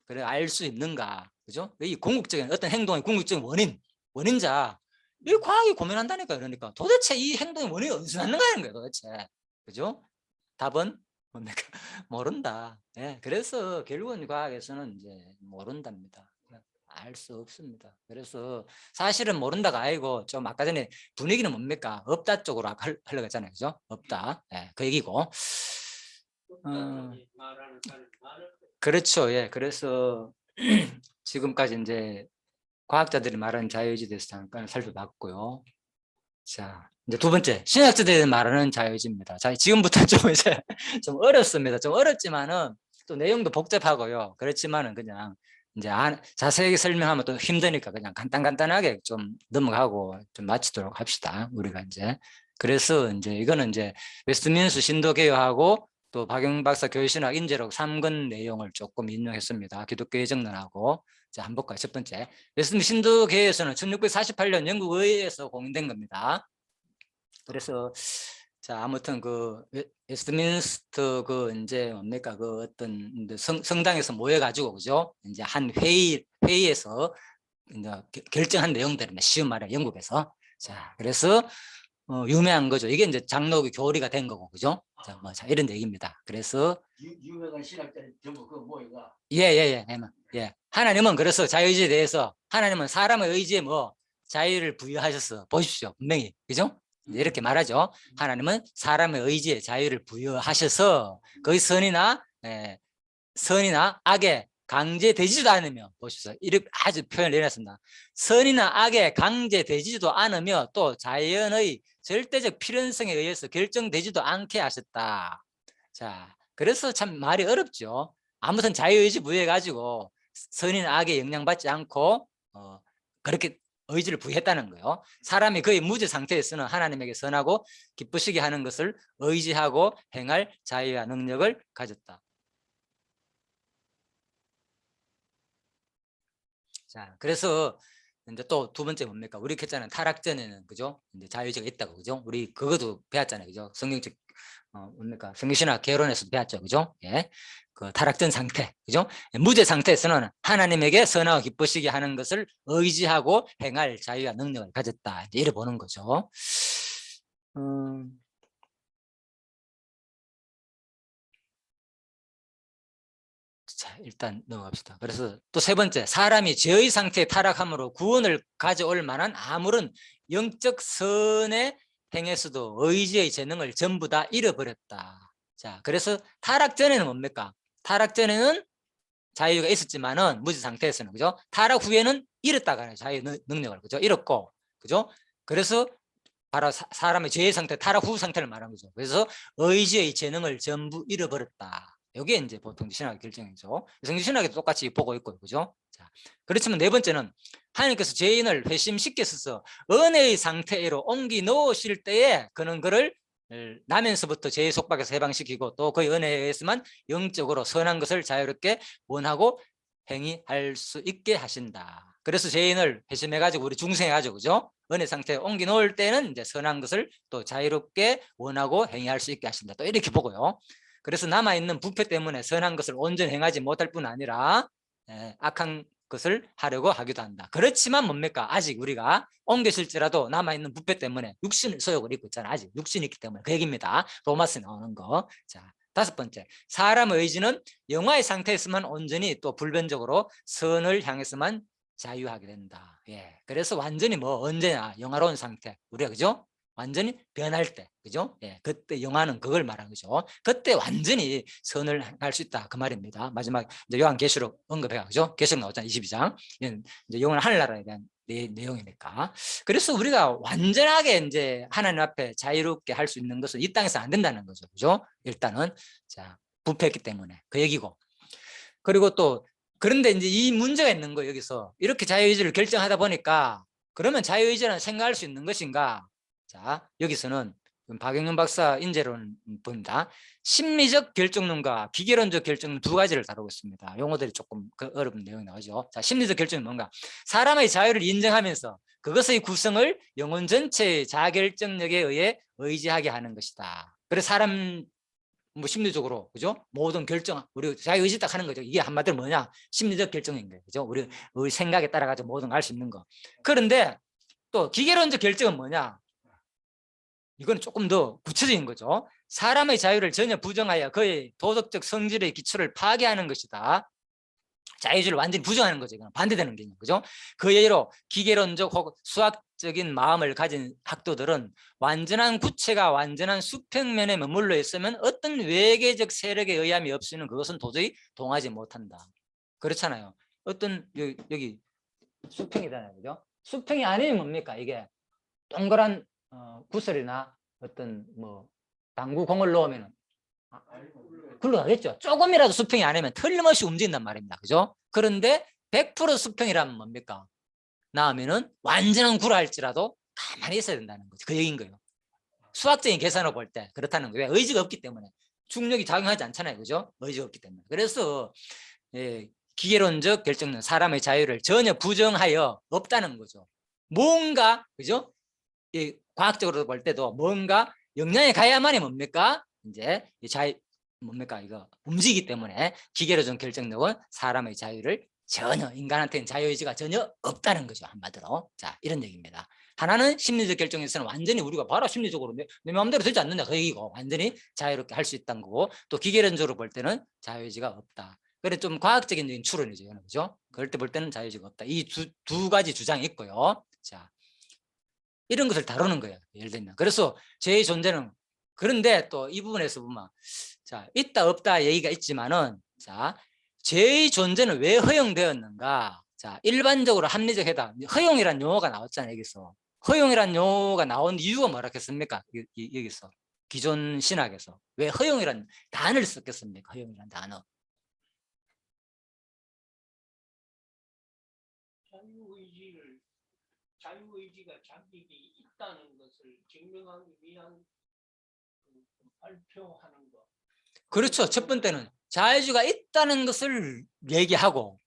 그래 알 수 있는가 그죠? 이 궁극적인 어떤 행동의 궁극적인 원인자 이 과학이 고민한다니까 그러니까 도대체 이 행동의 원인이 어디서 났는가 하는 거예요 도대체 그죠? 답은 뭡니까? 모른다. 예, 그래서 결국은 과학에서는 이제 모른답니다. 알 수 없습니다. 그래서 사실은 모른다가 아니고 좀 아까 전에 분위기는 뭡니까? 없다 쪽으로 아까 흘러갔잖아요. 그죠? 없다. 예, 그 얘기고. 그렇죠. 예, 그래서 지금까지 이제 과학자들이 말하는 자유의지에 대해서 잠깐 살펴봤고요. 자, 이제 두 번째, 신학자들이 말하는 자유의지입니다. 자, 지금부터 좀 이제 좀 어렵습니다. 좀 어렵지만은 또 내용도 복잡하고요. 그렇지만은 그냥 이제 자세하게 설명하면 또 힘드니까 그냥 간단하게 좀 넘어가고 좀 마치도록 합시다. 우리가 이제. 그래서 이제 이거는 이제 웨스트민스 신도개요하고 또 박영 박사 교회신학 인재록 3권 내용을 조금 인용했습니다. 기독교 예정론하고. 자, 한번 볼까요? 첫 번째. 웨스트민스 신도개요에서는 1648년 영국 의회에서 공인된 겁니다. 그래서 자 아무튼 그 웨스트민스터 그 이제 뭡니까 그 어떤 성당에서 모여가지고 그죠 이제 한 회의에서 이제 결정한 내용들입니다. 쉬운 말에 영국에서 자 그래서 유명한 거죠. 이게 이제 장로교 교리가 된 거고 그죠? 자, 뭐, 자 이런 얘기입니다. 그래서 유명한 신학자들 전부 그 모여가 예. 하나님은 그래서 자유의지에 대해서 하나님은 사람의 의지에 뭐 자유를 부여하셨어. 보십시오. 분명히 그죠? 이렇게 말하죠. 하나님은 사람의 의지에 자유를 부여하셔서 거의 선이나 악에 강제되지도 않으며 보십시오. 이렇게 아주 표현을 내놨습니다. 선이나 악에 강제되지도 않으며 또 자연의 절대적 필연성에 의해서 결정되지도 않게 하셨다. 자, 그래서 참 말이 어렵죠. 아무튼 자유의지 부여해가지고 선이나 악에 영향받지 않고 그렇게 의지를 부여했다는 거예요. 사람이 거의 무죄 상태에서는 하나님에게 선하고 기쁘시게 하는 것을 의지하고 행할 자유와 능력을 가졌다. 자, 그래서 이제 또 두 번째 뭡니까? 우리 했잖아요. 타락 전에는 그죠? 이제 자유의지가 있다고 그죠? 우리 그것도 배웠잖아요. 그죠? 성경적 뭡니까? 성경신학 개론에서도 배웠죠. 그죠? 예. 그 타락전 상태. 그죠? 무죄 상태에서는 하나님에게 선하고 기쁘시게 하는 것을 의지하고 행할 자유와 능력을 가졌다. 이래 보는 거죠. 자, 일단 넘어갑시다. 그래서 또 세 번째, 사람이 죄의 상태에 타락함으로 구원을 가져올 만한 아무런 영적 선의 행에서도 의지의 재능을 전부 다 잃어버렸다. 자, 그래서 타락 전에는 뭡니까? 타락 전에는 자유가 있었지만은 무지 상태에서는, 그죠? 타락 후에는 잃었다가 해요. 자유 능력을, 그죠? 잃었고, 그죠? 그래서 바로 사람의 죄의 상태, 타락 후 상태를 말하는 거죠. 그래서 의지의 재능을 전부 잃어버렸다. 이게 이제 보통 신학의 결정이죠. 성신학에도 똑같이 보고 있고요, 그죠? 자, 그렇지만 네 번째는 하나님께서 죄인을 회심시켜서 은혜의 상태로 옮기 놓으실 때에 그는 그를 나면서부터 죄의 속박에서 해방시키고 또 그의 은혜에 의해서만 영적으로 선한 것을 자유롭게 원하고 행위할 수 있게 하신다. 그래서 죄인을 회심해가지고 우리 중생해가지고, 그죠? 은혜 상태에 옮겨 놓을 때는 이제 선한 것을 또 자유롭게 원하고 행위할 수 있게 하신다. 또 이렇게 보고요. 그래서 남아있는 부패 때문에 선한 것을 온전히 행하지 못할 뿐 아니라 악한 것을 하려고 하기도 한다. 그렇지만 뭡니까? 아직 우리가 옮겨질지라도 남아있는 부패 때문에 육신의 소욕을 입고 있잖아요. 아직 육신이 있기 때문에 그 얘기입니다. 로마서에 나오는 거. 자, 다섯 번째, 사람의 의지는 영화의 상태에서만 온전히 또 불변적으로 선을 향해서만 자유하게 된다. 예. 그래서 완전히 뭐 언제나 영화로운 상태, 우리가, 그죠? 완전히 변할 때, 그죠? 예. 그때 영화는 그걸 말하는 거죠. 그때 완전히 선을 할 수 있다, 그 말입니다. 마지막 이제 요한계시록 언급해가, 그죠? 계시록 나왔잖아요. 22장. 이제 영원한 하늘나라에 대한 내용이니까. 그래서 우리가 완전하게 이제 하나님 앞에 자유롭게 할 수 있는 것은 이 땅에서 안 된다는 거죠, 그죠? 일단은 자, 부패했기 때문에 그 얘기고. 그리고 또 그런데 이제 이 문제가 있는 거예요. 여기서 이렇게 자유의지를 결정하다 보니까 그러면 자유의지는 생각할 수 있는 것인가? 자, 여기서는 박영윤 박사 인재론 봅니다. 심리적 결정론과 기계론적 결정론 두 가지를 다루고 있습니다. 용어들이 조금 어려운 내용이 나오죠. 자, 심리적 결정은 뭔가? 사람의 자유를 인정하면서 그것의 구성을 영혼 전체의 자결정력에 의해 의지하게 하는 것이다. 그래서 사람 뭐 심리적으로, 그죠? 모든 결정, 우리 자유의지 딱 하는 거죠. 이게 한마디로 뭐냐? 심리적 결정인 거예요. 그죠? 우리 생각에 따라 가지고 모든 걸 알 수 있는 거. 그런데 또 기계론적 결정은 뭐냐? 이건 조금 더 구체적인 거죠. 사람의 자유를 전혀 부정하여 그의 도덕적 성질의 기초를 파괴하는 것이다. 자유주의를 완전히 부정하는 거죠. 이건 반대되는 개념, 그죠? 그 예로 기계론적 혹은 수학적인 마음을 가진 학도들은 완전한 구체가 완전한 수평면에 머물러 있으면 어떤 외계적 세력의 의함이 없이는 그것은 도저히 동하지 못한다. 그렇잖아요. 어떤 여기 수평이잖아요, 그죠? 수평이 아니면 뭡니까? 이게 동그란 구슬이나 어떤 뭐 당구 공을 넣으면 굴러가겠죠. 조금이라도 수평이 아니면 틀림없이 움직인단 말입니다. 그죠? 그런데 100% 수평이라면 뭡니까? 나오면은 완전한 구라할지라도 가만히 있어야 된다는 거죠. 그 얘기인 거예요. 수학적인 계산을 볼 때 그렇다는 거예요. 왜? 의지가 없기 때문에. 중력이 작용하지 않잖아요. 그죠? 의지가 없기 때문에. 그래서 기계론적 결정론, 사람의 자유를 전혀 부정하여 없다는 거죠. 뭔가, 그죠? 과학적으로 볼 때도 뭔가 영향이 가야만이 뭡니까? 이제 뭡니까? 이거 움직이기 때문에 기계론적 결정력은 사람의 자유를 전혀, 인간한테는 자유의지가 전혀 없다는 거죠. 한마디로. 자, 이런 얘기입니다. 하나는 심리적 결정에서는 완전히 우리가 바로 심리적으로 내 마음대로 되지 않는다, 그 얘기고, 완전히 자유롭게 할 수 있다는 거고, 또 기계론적으로 볼 때는 자유의지가 없다. 그래 좀 과학적인 추론이죠, 그죠? 그럴 때 볼 때는 자유의지가 없다. 이 두 가지 주장이 있고요. 자, 이런 것을 다루는 거예요. 예를 들면. 그래서 죄의 존재는, 그런데 또 이 부분에서 보면, 자, 있다 없다 얘기가 있지만은, 자, 죄의 존재는 왜 허용되었는가? 자, 일반적으로 합리적 해답, 허용이란 용어가 나왔잖아요, 여기서. 허용이란 용어가 나온 이유가 뭐라 했습니까? 여기서. 기존 신학에서. 왜 허용이란 단어를 썼겠습니까? 허용이란 단어. 자유의지가 자격이 있다는 것을 증명하기 위한 발표하는 것. 그렇죠. 첫 번째는 자유주의가 있다는 것을 얘기하고,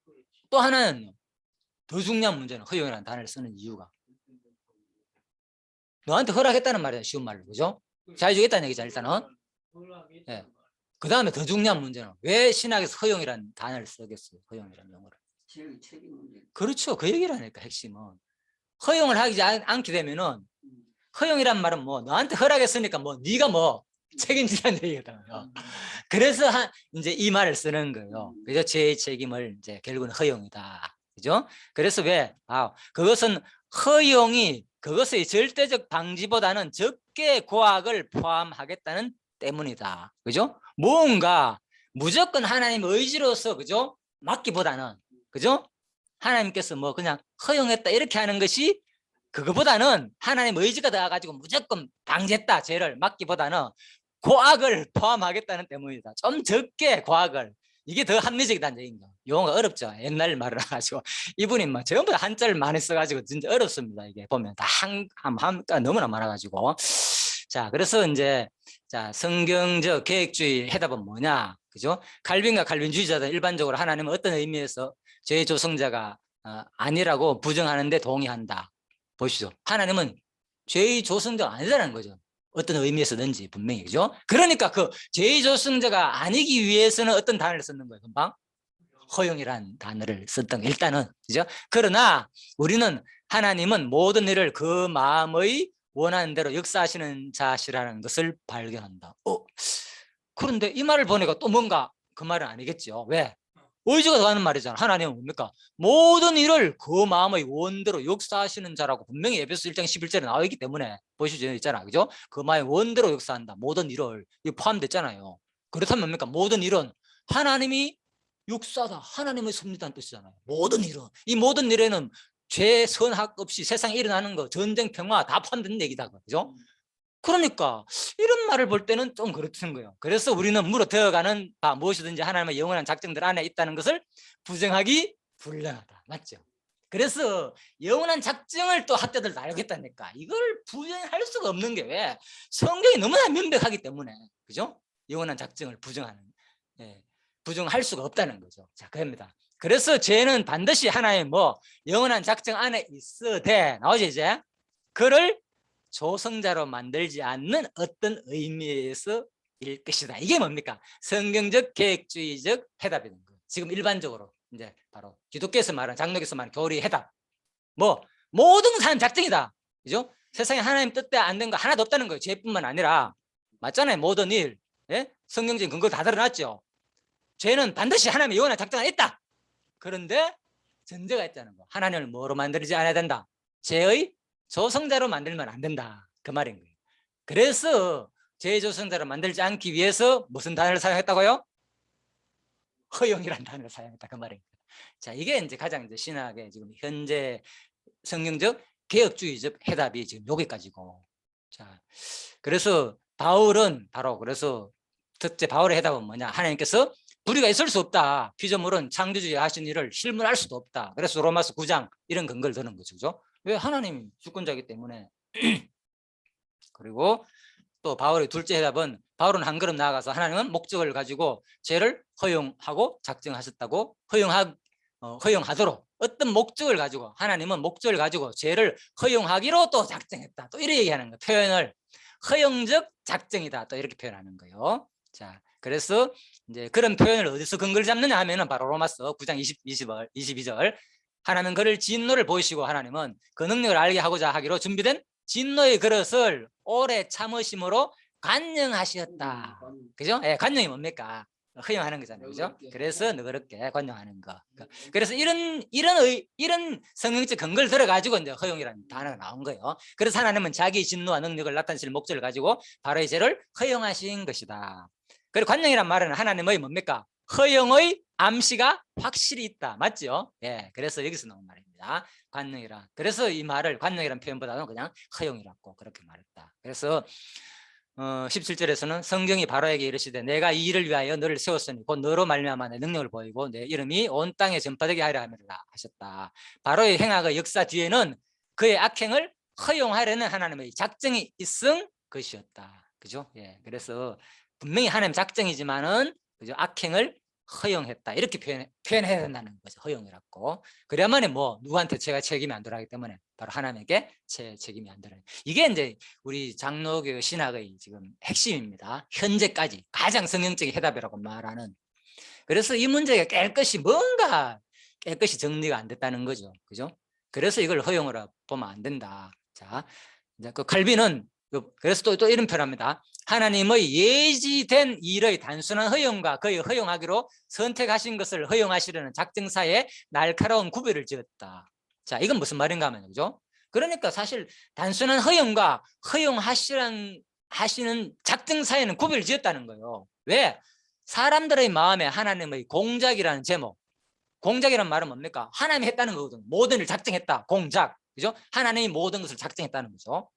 또 하나는 더 중요한 문제는 허용이라는 단어를 쓰는 이유가 너한테 허락했다는 말이야, 쉬운 말로. 그죠? 자유주의가 있다는 얘기잖아, 일단은. 예. 그 다음에 더 중요한 문제는 왜 신학에서 허용이라는 단어를 쓰겠어요? 허용이라는 용어를. 책임 문제. 그렇죠. 그 얘기라니까, 핵심은. 허용을 하지 않게 되면은, 허용이란 말은 뭐 너한테 허락했으니까 뭐 네가 뭐 책임지라는 얘기거든요. 그래서 이제 이 말을 쓰는 거예요. 그래서 제 책임을 이제 결국은 허용이다. 그죠? 그래서 왜? 그것은 허용이 그것의 절대적 방지보다는 적게 고학을 포함하겠다는 때문이다. 그죠? 뭔가 무조건 하나님 의지로서 그죠? 막기보다는 그죠? 하나님께서 뭐 그냥 허용했다 이렇게 하는 것이 그거보다는 하나님 의지가 나와가지고 무조건 방지했다 죄를 막기보다는 고악을 포함하겠다는 때문이다. 좀 적게 고악을. 이게 더 합리적이다는 얘기입니다. 용어가 어렵죠. 옛날 말을 해가지고 이분이 막 전부 다 한자를 많이 써가지고 진짜 어렵습니다. 이게 보면 다 한가 너무나 많아가지고. 자, 그래서 이제 자 성경적 계획주의 해답은 뭐냐, 그죠? 칼빈과 칼빈주의자들 일반적으로 하나님은 어떤 의미에서 죄의 조성자가 아니라고 부정하는데 동의한다. 보시죠. 하나님은 죄의 조성자가 아니라는 거죠. 어떤 의미에서든지 분명히, 그죠? 그러니까 그 죄의 조성자가 아니기 위해서는 어떤 단어를 썼는 거예요? 금방 허용이라는 단어를 썼던 거 일단은, 그죠? 그러나 우리는 하나님은 모든 일을 그 마음의 원하는 대로 역사하시는 자시라는 것을 발견한다. 그런데 이 말을 보니까 또 뭔가 그 말은 아니겠죠. 왜? 의지가 더하는 말이잖아. 하나님은 뭡니까? 모든 일을 그 마음의 원대로 역사하시는 자라고 분명히 에베소 1장 11절에 나와 있기 때문에 보시죠. 있잖아. 그죠? 그 마음의 원대로 역사한다. 모든 일을. 이거 포함됐잖아요. 그렇다면 뭡니까? 모든 일은 하나님이 역사다. 하나님의 섭리다는 뜻이잖아요. 모든 일은. 이 모든 일에는 죄, 선악 없이 세상에 일어나는 거, 전쟁, 평화 다 포함된 얘기다. 그죠? 그러니까 이런 말을 볼 때는 좀 그렇다는 거예요. 그래서 우리는 물어들어가는 바 무엇이든지 하나님의 영원한 작정들 안에 있다는 것을 부정하기 불량하다. 맞죠? 그래서 영원한 작정을 또 학자들도 알겠다니까 이걸 부정할 수가 없는 게 왜? 성경이 너무나 명백하기 때문에. 그죠? 영원한 작정을 부정할 수가 없다는 거죠. 자, 그럽니다. 그래서 죄는 반드시 하나의 영원한 작정 안에 있어대. 나오죠 이제? 그를 조성자로 만들지 않는 어떤 의미에서 일 것이다. 이게 뭡니까? 성경적 계획주의적 해답이 되는 거예요. 지금 일반적으로 이제 바로 기독교에서 말하는 장로교에서 말하는 교리 해답. 모든 사람 작정이다. 그죠? 세상에 하나님 뜻대로 안 된 거 하나도 없다는 거예요. 죄뿐만 아니라. 맞잖아요. 모든 일. 예? 성경적인 근거 다 드러났죠. 죄는 반드시 하나님의 영원한 작정이 있다. 그런데 전제가 있다는 거. 하나님을 뭐로 만들지 않아야 된다. 죄의 조성자로 만들면 안 된다. 그 말인 거예요. 그래서 죄의 조성자로 만들지 않기 위해서 무슨 단어를 사용했다고요? 허용이라는 단어를 사용했다. 그 말인 거예요. 자, 이게 이제 가장 이제 신학의 지금 현재 성경적 개혁주의적 해답이 지금 여기까지고. 자, 그래서 바울은 바로 그래서 첫째 바울의 해답은 뭐냐? 하나님께서 불의가 있을 수 없다. 피조물은 창조주의 하신 일을 실물할 수도 없다. 그래서 로마서 9장 이런 근거를 드는 거죠. 그죠? 왜? 하나님이 주권자이기 때문에. 그리고 또 바울의 둘째 해답은 바울은 한 걸음 나아가서 하나님은 목적을 가지고 죄를 허용하고 작정하셨다고 허용하도록 어떤 목적을 가지고 하나님은 목적을 가지고 죄를 허용하기로 또 작정했다. 또 이렇게 얘기하는 거예요. 표현을 허용적 작정이다. 또 이렇게 표현하는 거예요. 자, 그래서 이제 그런 표현을 어디서 근거를 잡느냐 하면은 바로 로마서 9장 22절 하나님은 그를 진노를 보이시고 하나님은 그 능력을 알게 하고자 하기로 준비된 진노의 그릇을 오래 참으심으로 관용하셨다. 그죠? 예, 관용이 뭡니까? 허용하는 거잖아요. 그죠? 그래서 너그럽게 관용하는 거. 그래서 이런 성경적 근거를 들어가지고 이제 허용이라는 단어가 나온 거예요. 그래서 하나님은 자기 진노와 능력을 나타내실 목적을 가지고 바로 이 죄를 허용하신 것이다. 그리고 관용이란 말은 하나님의 뭡니까? 허용의 암시가 확실히 있다. 맞죠? 예, 그래서 여기서 나온 말입니다. 관용이라. 그래서 이 말을 관용이라는 표현보다는 그냥 허용이라고 그렇게 말했다. 그래서 17절에서는 성경이 바로에게 이르시되 내가 이 일을 위하여 너를 세웠으니 곧 너로 말미암아 내 능력을 보이고 내 이름이 온 땅에 전파되게 하려 함이라 하셨다. 바로의 행악의 역사 뒤에는 그의 악행을 허용하려는 하나님의 작정이 있은 것이었다. 그죠? 예, 그래서 분명히 하나님 작정이지만은 그죠? 악행을 허용했다. 이렇게 표현해야 된다는 거죠. 허용이라고. 그래야만 누구한테 제가 책임이 안 들어가기 때문에 바로 하나님에게 책임이 안 들어요. 이게 이제 우리 장로교 신학의 지금 핵심입니다. 현재까지 가장 성경적인 해답이라고 말하는. 그래서 이 문제가 깨끗이 정리가 안 됐다는 거죠. 그죠? 그래서 이걸 허용으로 보면 안 된다. 자, 이제 그 칼빈은 그래서 또 이런 표현합니다. 하나님의 예지된 일의 단순한 허용과 그의 허용하기로 선택하신 것을 허용하시려는 작정사에 날카로운 구별을 지었다. 자, 이건 무슨 말인가 하면, 그죠? 그러니까 사실 단순한 허용과 허용하시는 작정사에는 구별을 지었다는 거예요. 왜? 사람들의 마음에 하나님의 공작이라는 제목, 공작이라는 말은 뭡니까? 하나님이 했다는 거거든요. 모든 일 작정했다. 공작. 그죠? 하나님이 모든 것을 작정했다는 거죠.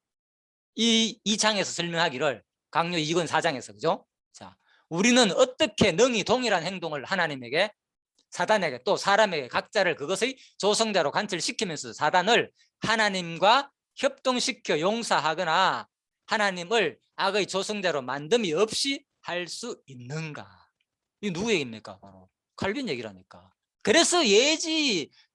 이 장에서 설명하기를 강요 2권 4장에서, 그죠? 자, 우리는 어떻게 능히 동일한 행동을 하나님에게, 사단에게, 또 사람에게 각자를 그것의 조성자로 관철시키면서 사단을 하나님과 협동시켜 용서하거나 하나님을 악의 조성자로 만듦이 없이 할 수 있는가? 이 누구 얘기입니까? 바로 칼빈 얘기라니까. 그래서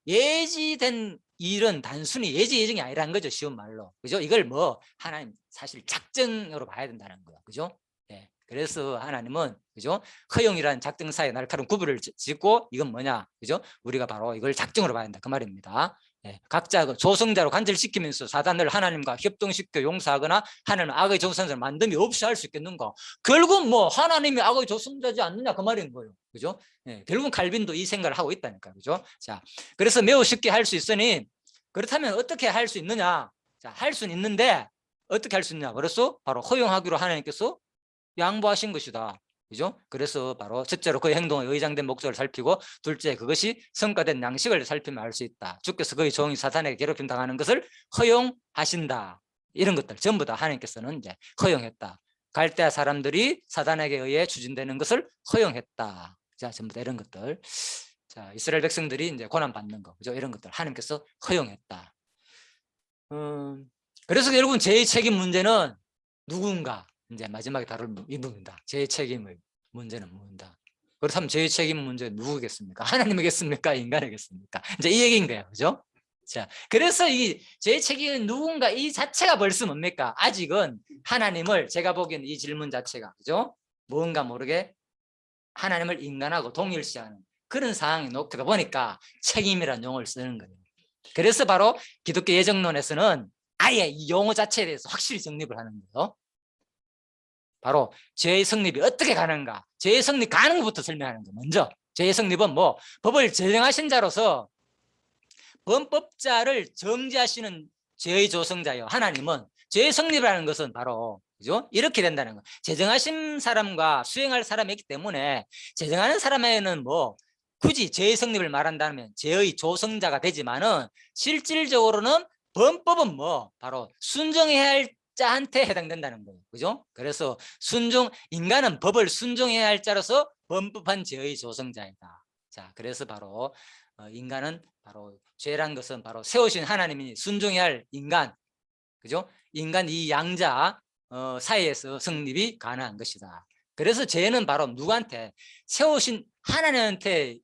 예지된 일은 단순히 예정이 아니라는 거죠. 쉬운 말로. 그죠? 이걸 뭐 하나님 사실 작정으로 봐야 된다는 거예요. 그죠? 예. 그래서 하나님은, 그죠? 허용이라는 작정사에 날카로운 구분을 짓고, 이건 뭐냐? 그죠? 우리가 바로 이걸 작정으로 봐야 된다. 그 말입니다. 예. 각자 그 조성자로 관절시키면서 사단을 하나님과 협동시켜 용서하거나 하나님 악의 조성자를 만듦이 없이 할 수 있겠는가? 결국 뭐 하나님이 악의 조성자지 않느냐, 그 말인 거예요. 그죠? 예. 결국은 칼빈도 이 생각을 하고 있다니까. 그죠? 자, 그래서 매우 쉽게 할 수 있으니, 그렇다면 어떻게 할 수 있느냐? 자, 할 수는 있는데 어떻게 할 수 있냐? 그래서 바로 허용하기로 하나님께서 양보하신 것이다. 그죠? 그래서 바로 첫째로 그의 행동의 의장된 목적을 살피고, 둘째 그것이 성과된 양식을 살피면 알 수 있다. 주께서 그의 종이 사탄에게 괴롭힘 당하는 것을 허용하신다. 이런 것들 전부 다 하나님께서는 이제 허용했다. 갈대아 사람들이 사단에게 의해 추진되는 것을 허용했다. 자, 전부 다 이런 것들. 자, 이스라엘 백성들이 이제 고난 받는 거, 그죠? 이런 것들 하나님께서 허용했다. 그래서 결국은 제 책임 문제는 누군가, 이제 마지막에 다룰 이 부분이다. 제 책임의 문제는 뭔가. 그렇다면 제 책임 문제는 누구겠습니까? 하나님이겠습니까? 인간이겠습니까? 이제 이 얘기인 거예요, 그죠? 자, 그래서 이 제 책임은 누군가, 이 자체가 벌써 뭡니까? 아직은 하나님을, 제가 보기에는 이 질문 자체가, 그죠? 뭔가 모르게 하나님을 인간하고 동일시하는 그런 상황에 놓다 보니까 책임이라는 용어를 쓰는 거예요. 그래서 바로 기독교 예정론에서는 아예 이 용어 자체에 대해서 확실히 정립을 하는 거예요. 바로 죄의 성립이 어떻게 가는가, 죄의 성립 가는 것부터 설명하는 거예요. 먼저 죄의 성립은 뭐 법을 제정하신 자로서 범법자를 정지하시는 죄의 조성자요. 하나님은 죄의 성립이라는 것은 바로, 그죠? 이렇게 된다는 거. 제정하신 사람과 수행할 사람이 있기 때문에 제정하는 사람에는 뭐 굳이 죄의 성립을 말한다면 죄의 조성자가 되지만은 실질적으로는 범법은 뭐 바로 순종해야 할 자한테 해당된다는 거예요. 그죠? 그래서 인간은 법을 순종해야 할 자로서 범법한 죄의 조성자이다. 자, 그래서 바로 인간은 바로 죄란 것은 바로 세우신 하나님이 순종해야 할 인간, 그죠? 인간 이 양자 사이에서 성립이 가능한 것이다. 그래서 죄는 바로 누구한테, 세우신 하나님한테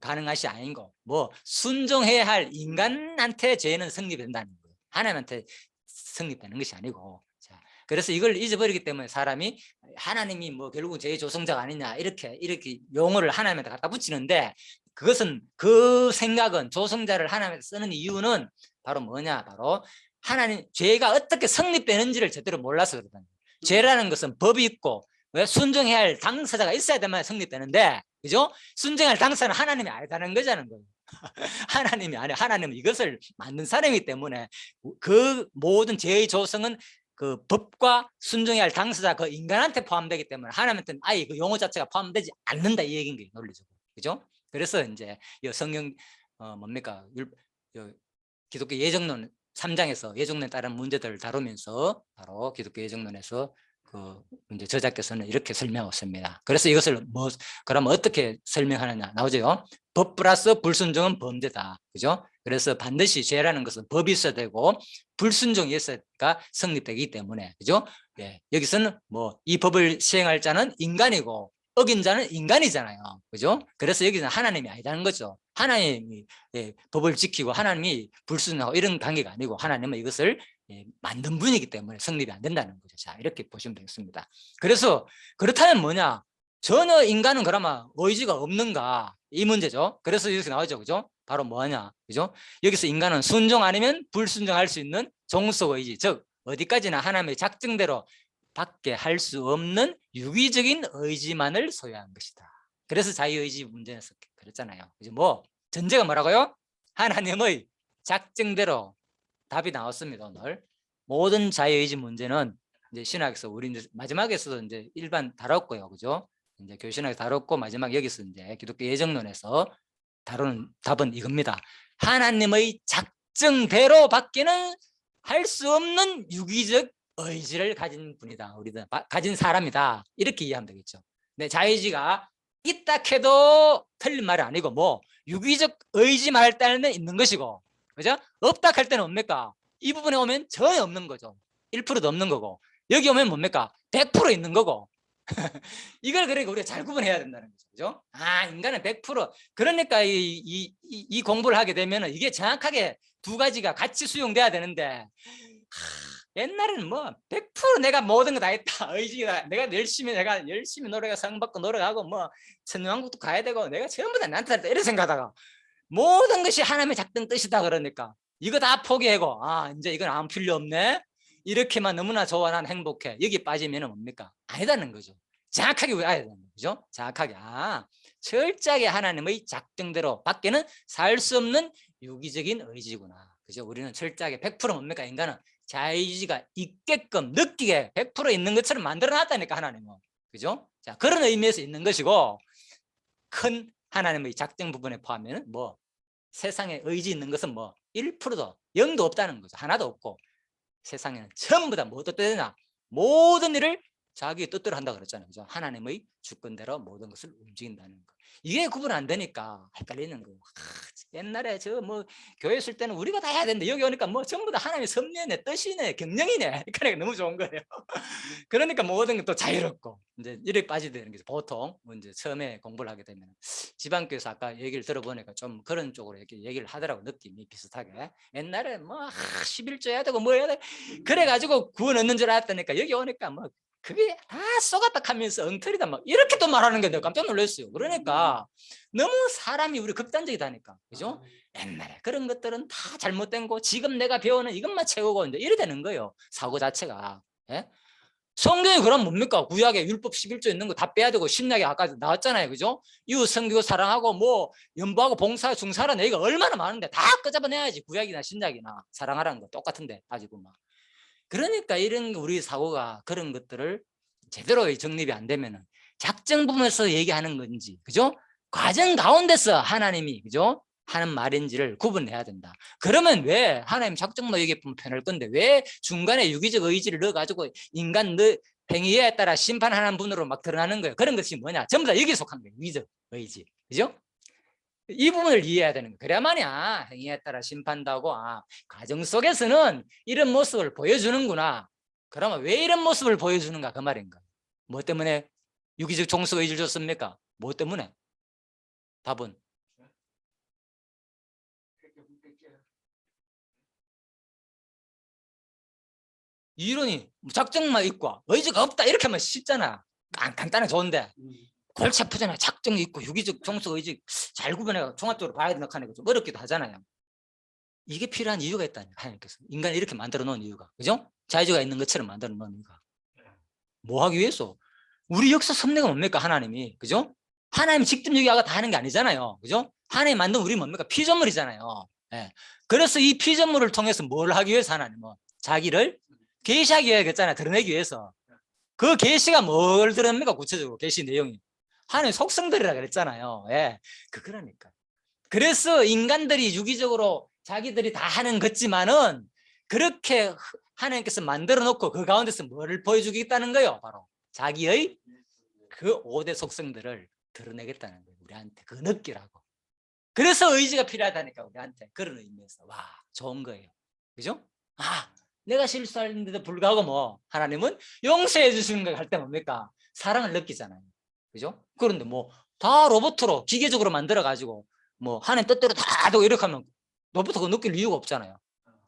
가능한 것이 아닌 거, 뭐 순종해야 할 인간한테 죄는 성립된다는 거예요. 하나님한테 성립되는 것이 아니고. 자, 그래서 이걸 잊어버리기 때문에 사람이 하나님이 뭐 결국은 죄의 조성자가 아니냐 이렇게 용어를 하나님한테 갖다 붙이는데, 그것은, 그 생각은, 조성자를 하나님한테 쓰는 이유는 바로 뭐냐, 바로 하나님 죄가 어떻게 성립되는지를 제대로 몰라서 그러거든요. 죄라는 것은 법이 있고 왜 순종해야 할 당사자가 있어야 되면 성립되는데, 그죠? 순종할 당사자는 하나님이 아니다는 거잖아요. 하나님이 아니에요. 하나님은 이것을 만든 사람이기 때문에 그 모든 죄의 조성은 그 법과 순종해야 할 당사자, 그 인간한테 포함되기 때문에 하나님한테는 아예 그 용어 자체가 포함되지 않는다, 이 얘기인 거예요, 논리적으로. 그죠? 그래서 이제 이 성경 뭡니까? 기독교 예정론 3장에서 예정론에 따른 문제들을 다루면서 바로 기독교 예정론에서 이제 저자께서는 이렇게 설명하고 있습니다. 그래서 이것을 그러면 어떻게 설명하느냐 나오죠. 법 플러스 불순종은 범죄다. 그죠? 그래서 반드시 죄라는 것은 법이 있어야 되고 불순종이 있어야가 성립되기 때문에, 그죠? 예, 여기서는 뭐 이 법을 시행할 자는 인간이고 어긴 자는 인간이잖아요. 그죠? 그래서 여기는 하나님이 아니라는 거죠. 하나님이 법을 지키고 하나님이 불순하고 이런 관계가 아니고, 하나님은 이것을 만든 분이기 때문에 성립이 안 된다는 거죠. 자, 이렇게 보시면 되겠습니다. 그래서 그렇다면 뭐냐? 전혀 인간은 그러면 의지가 없는가? 이 문제죠. 그래서 여기서 나오죠. 그죠? 바로 뭐냐? 그죠? 여기서 인간은 순종 아니면 불순종할 수 있는 종속 의지, 즉 어디까지나 하나님의 작정대로 밖에 할 수 없는 유기적인 의지만을 소유한 것이다. 그래서 자유의지 문제에서 그랬잖아요. 이제 뭐 전제가 뭐라고요? 하나님의 작정대로 답이 나왔습니다. 오늘 모든 자유의지 문제는 이제 신학에서 우리 이제 마지막에서도 이제 일반 다뤘고요, 그죠? 이제 교신학에서 다뤘고 마지막 여기서 이제 기독교 예정론에서 다루는 답은 이겁니다. 하나님의 작정대로 밖에는 할 수 없는 유기적 의지를 가진 분이다. 우리는 가진 사람이다. 이렇게 이해하면 되겠죠. 네, 자유의지가 있다 해도 틀린 말이 아니고 뭐 유기적 의지만 할 때는 있는 것이고, 그죠? 없다 할 때는 뭡니까? 이 부분에 오면 전혀 없는 거죠. 1%도 없는 거고, 여기 오면 뭡니까? 100% 있는 거고. 이걸 그러니까 우리가 잘 구분해야 된다는 거죠. 그죠? 아, 인간은 100%. 그러니까 이 공부를 하게 되면 이게 정확하게 두 가지가 같이 수용돼야 되는데, 옛날에는 뭐 100% 내가 모든 거 다 했다. 의지가 내가 열심히 노래가 상 받고 노력하고 뭐 천년왕국도 가야 되고 내가 전부 다 나한테 다 이런 생각하다가 모든 것이 하나님의 작정 뜻이다 그러니까 이거 다 포기하고 아 이제 이건 아무 필요 없네. 이렇게만 너무나 좋아 난 행복해. 여기 빠지면 뭡니까? 아니다는 거죠. 정확하게 알아야 되는 거죠. 정확하게 철저하게 하나님의 작정대로 밖에는 살 수 없는 유기적인 의지구나. 그죠? 우리는 철저하게 100% 뭡니까? 인간은 자유의지가 있게끔 느끼게 100% 있는 것처럼 만들어 놨다니까 하나님은. 그죠? 자, 그런 의미에서 있는 것이고 큰 하나님의 작정 부분에 포함하면 뭐 세상에 의지 있는 것은 뭐 1%도 0도 없다는 거죠. 하나도 없고 세상에는 전부 다 뭐 뜻대로나 모든 일을 자기의 뜻대로 한다 그랬잖아요. 그죠? 하나님의 주권대로 모든 것을 움직인다는 거. 이게 구분 안 되니까 헷갈리는 거예요. 옛날에 저 뭐 교회 있을 때는 우리가 다 해야 되는데 여기 오니까 뭐 전부 다 하나님의 섭리네, 뜻이네, 경영이네. 그러니까 너무 좋은 거예요. 그러니까 모든 것도 자유롭고 이제 이렇게 빠지게 되는 거죠. 보통 이제 처음에 공부를 하게 되면 지방교회에서 아까 얘기를 들어보니까 좀 그런 쪽으로 이렇게 얘기를 하더라고. 느낌이 비슷하게. 옛날에 뭐 11조 해야 되고 뭐 해야 돼. 그래가지고 구원 얻는 줄 알았다니까 여기 오니까 뭐 그게 다 쏘갔다 하면서 엉터리다 막 이렇게 또 말하는 게 내가 깜짝 놀랐어요. 그러니까 너무 사람이 우리 극단적이다니까. 그죠? 옛날에 그런 것들은 다 잘못된 거 지금 내가 배우는 이것만 최고고 이제 이래 되는 거예요. 사고 자체가. 예? 성경이 그럼 뭡니까? 구약에 율법 11조 있는 거 다 빼야 되고 신약에 아까 나왔잖아요. 그죠? 이웃 섬기고 사랑하고 뭐 연보하고 봉사 중사라는 얘기가 얼마나 많은데 다 끄집어내야지. 구약이나 신약이나 사랑하라는 거 똑같은데 가지고 막. 그러니까 이런 우리 사고가 그런 것들을 제대로 정립이 안 되면은 작정 부분에서 얘기하는 건지, 그죠? 과정 가운데서 하나님이, 그죠? 하는 말인지를 구분해야 된다. 그러면 왜 하나님 작정로 얘기하면 편할 건데 왜 중간에 유기적 의지를 넣어가지고 인간 행위에 따라 심판하는 분으로 막 드러나는 거예요. 그런 것이 뭐냐? 전부 다 여기에 속한 거예요. 유기적 의지, 그죠? 이 부분을 이해해야 되는 거예요. 그래야만이야 행위에 따라 심판다고 가정 속에서는 이런 모습을 보여주는구나. 그러면 왜 이런 모습을 보여주는가 그 말인가. 뭐 때문에 유기적 종속 의지를 줬습니까? 뭐 때문에? 답은 이론이 작정만 있고 의지가 없다 이렇게 하면 쉽잖아. 간단해 좋은데 골치 아프잖아요. 작정이 있고 유기적 종속 의지 잘 구분해서 종합적으로 봐야 된다 하니까 좀 어렵기도 하잖아요. 이게 필요한 이유가 있다니 하나님께서 인간을 이렇게 만들어 놓은 이유가, 그죠? 자유가 있는 것처럼 만들어 놓은 이유가 뭐 하기 위해서? 우리 역사 섭리가 뭡니까? 하나님이, 그죠? 하나님 직접 여기가 다 하는 게 아니잖아요, 그죠? 하나님 만든 우리 뭡니까? 피조물이잖아요. 예. 그래서 이 피조물을 통해서 뭘 하기 위해서 하나님은 자기를 계시하기 위해서잖아요. 드러내기 위해서. 그 계시가 뭘 드러냅니까? 구체적으로 계시 내용이 하나님 속성들이라 그랬잖아요. 예, 그러니까. 그래서 인간들이 유기적으로 자기들이 다 하는 것지만은 그렇게 하나님께서 만들어 놓고 그 가운데서 뭐를 보여주겠다는 거예요. 바로 자기의 그 5대 속성들을 드러내겠다는 거예요. 우리한테 그 느끼라고. 그래서 의지가 필요하다니까 우리한테. 그런 의미에서 와 좋은 거예요. 그죠? 내가 실수하는데도 불구하고 뭐 하나님은 용서해 주시는 걸 할 때 뭡니까? 사랑을 느끼잖아요. 그죠? 그런데 뭐 다 로봇으로 기계적으로 만들어 가지고 뭐 하나님 뜻대로 다 하고 이렇게 하면 로봇 그거 느낄 이유가 없잖아요.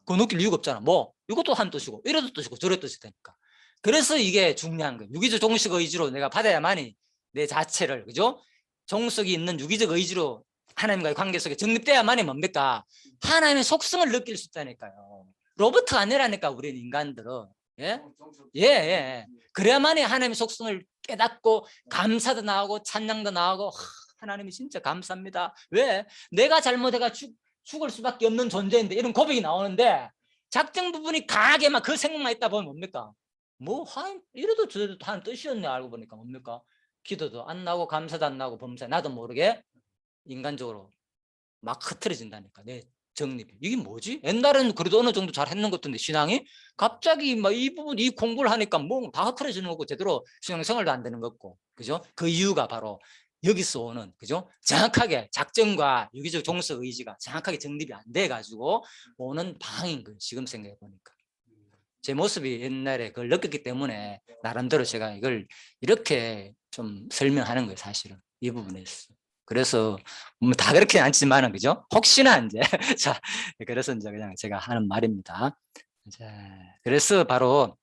그거 느낄 이유가 없잖아. 뭐 이것도 한 뜻이고 이래도 뜻이고 저래 뜻이 되니까. 그래서 이게 중요한 거예요. 유기적 종식 의지로 내가 받아야만이 내 자체를, 그죠? 종속이 있는 유기적 의지로 하나님과의 관계 속에 정립돼야만이 뭡니까? 하나님의 속성을 느낄 수 있다니까요. 로봇 아니라니까 우리는 인간들은. 예? 정수. 예, 예. 그래야만이 하나님의 속성을 깨닫고 감사도 나오고 찬양도 나오고 하나님이 진짜 감사합니다. 왜? 내가 잘못해가 죽을 수밖에 없는 존재인데 이런 고백이 나오는데 작정 부분이 강하게 막 그 생각만 있다 보면 뭡니까? 뭐 이래도 저래도 하는 뜻이었네 알고 보니까 뭡니까? 기도도 안 나오고 감사도 안 나오고 범사 나도 모르게 인간적으로 막 흐트러진다니까 내 정립이. 이게 뭐지? 옛날에는 그래도 어느 정도 잘 했는 것같은데 신앙이 갑자기 막 이 부분 이 공부를 하니까 뭐 다 흐트러지는 거고 제대로 신앙생활도 안 되는 거고 그죠? 그 이유가 바로 여기서 오는 그죠? 정확하게 작정과 유기적 종속 의지가 정확하게 정립이 안 돼 가지고 오는 방인 거예요. 지금 생각해 보니까 제 모습이 옛날에 그걸 느꼈기 때문에 나름대로 제가 이걸 이렇게 좀 설명하는 거예요. 사실은 이 부분에서. 그래서 뭐 다 그렇게는 않지만은 그죠? 혹시나 이제 자 그래서 이제 그냥 제가 하는 말입니다. 자, 그래서 바로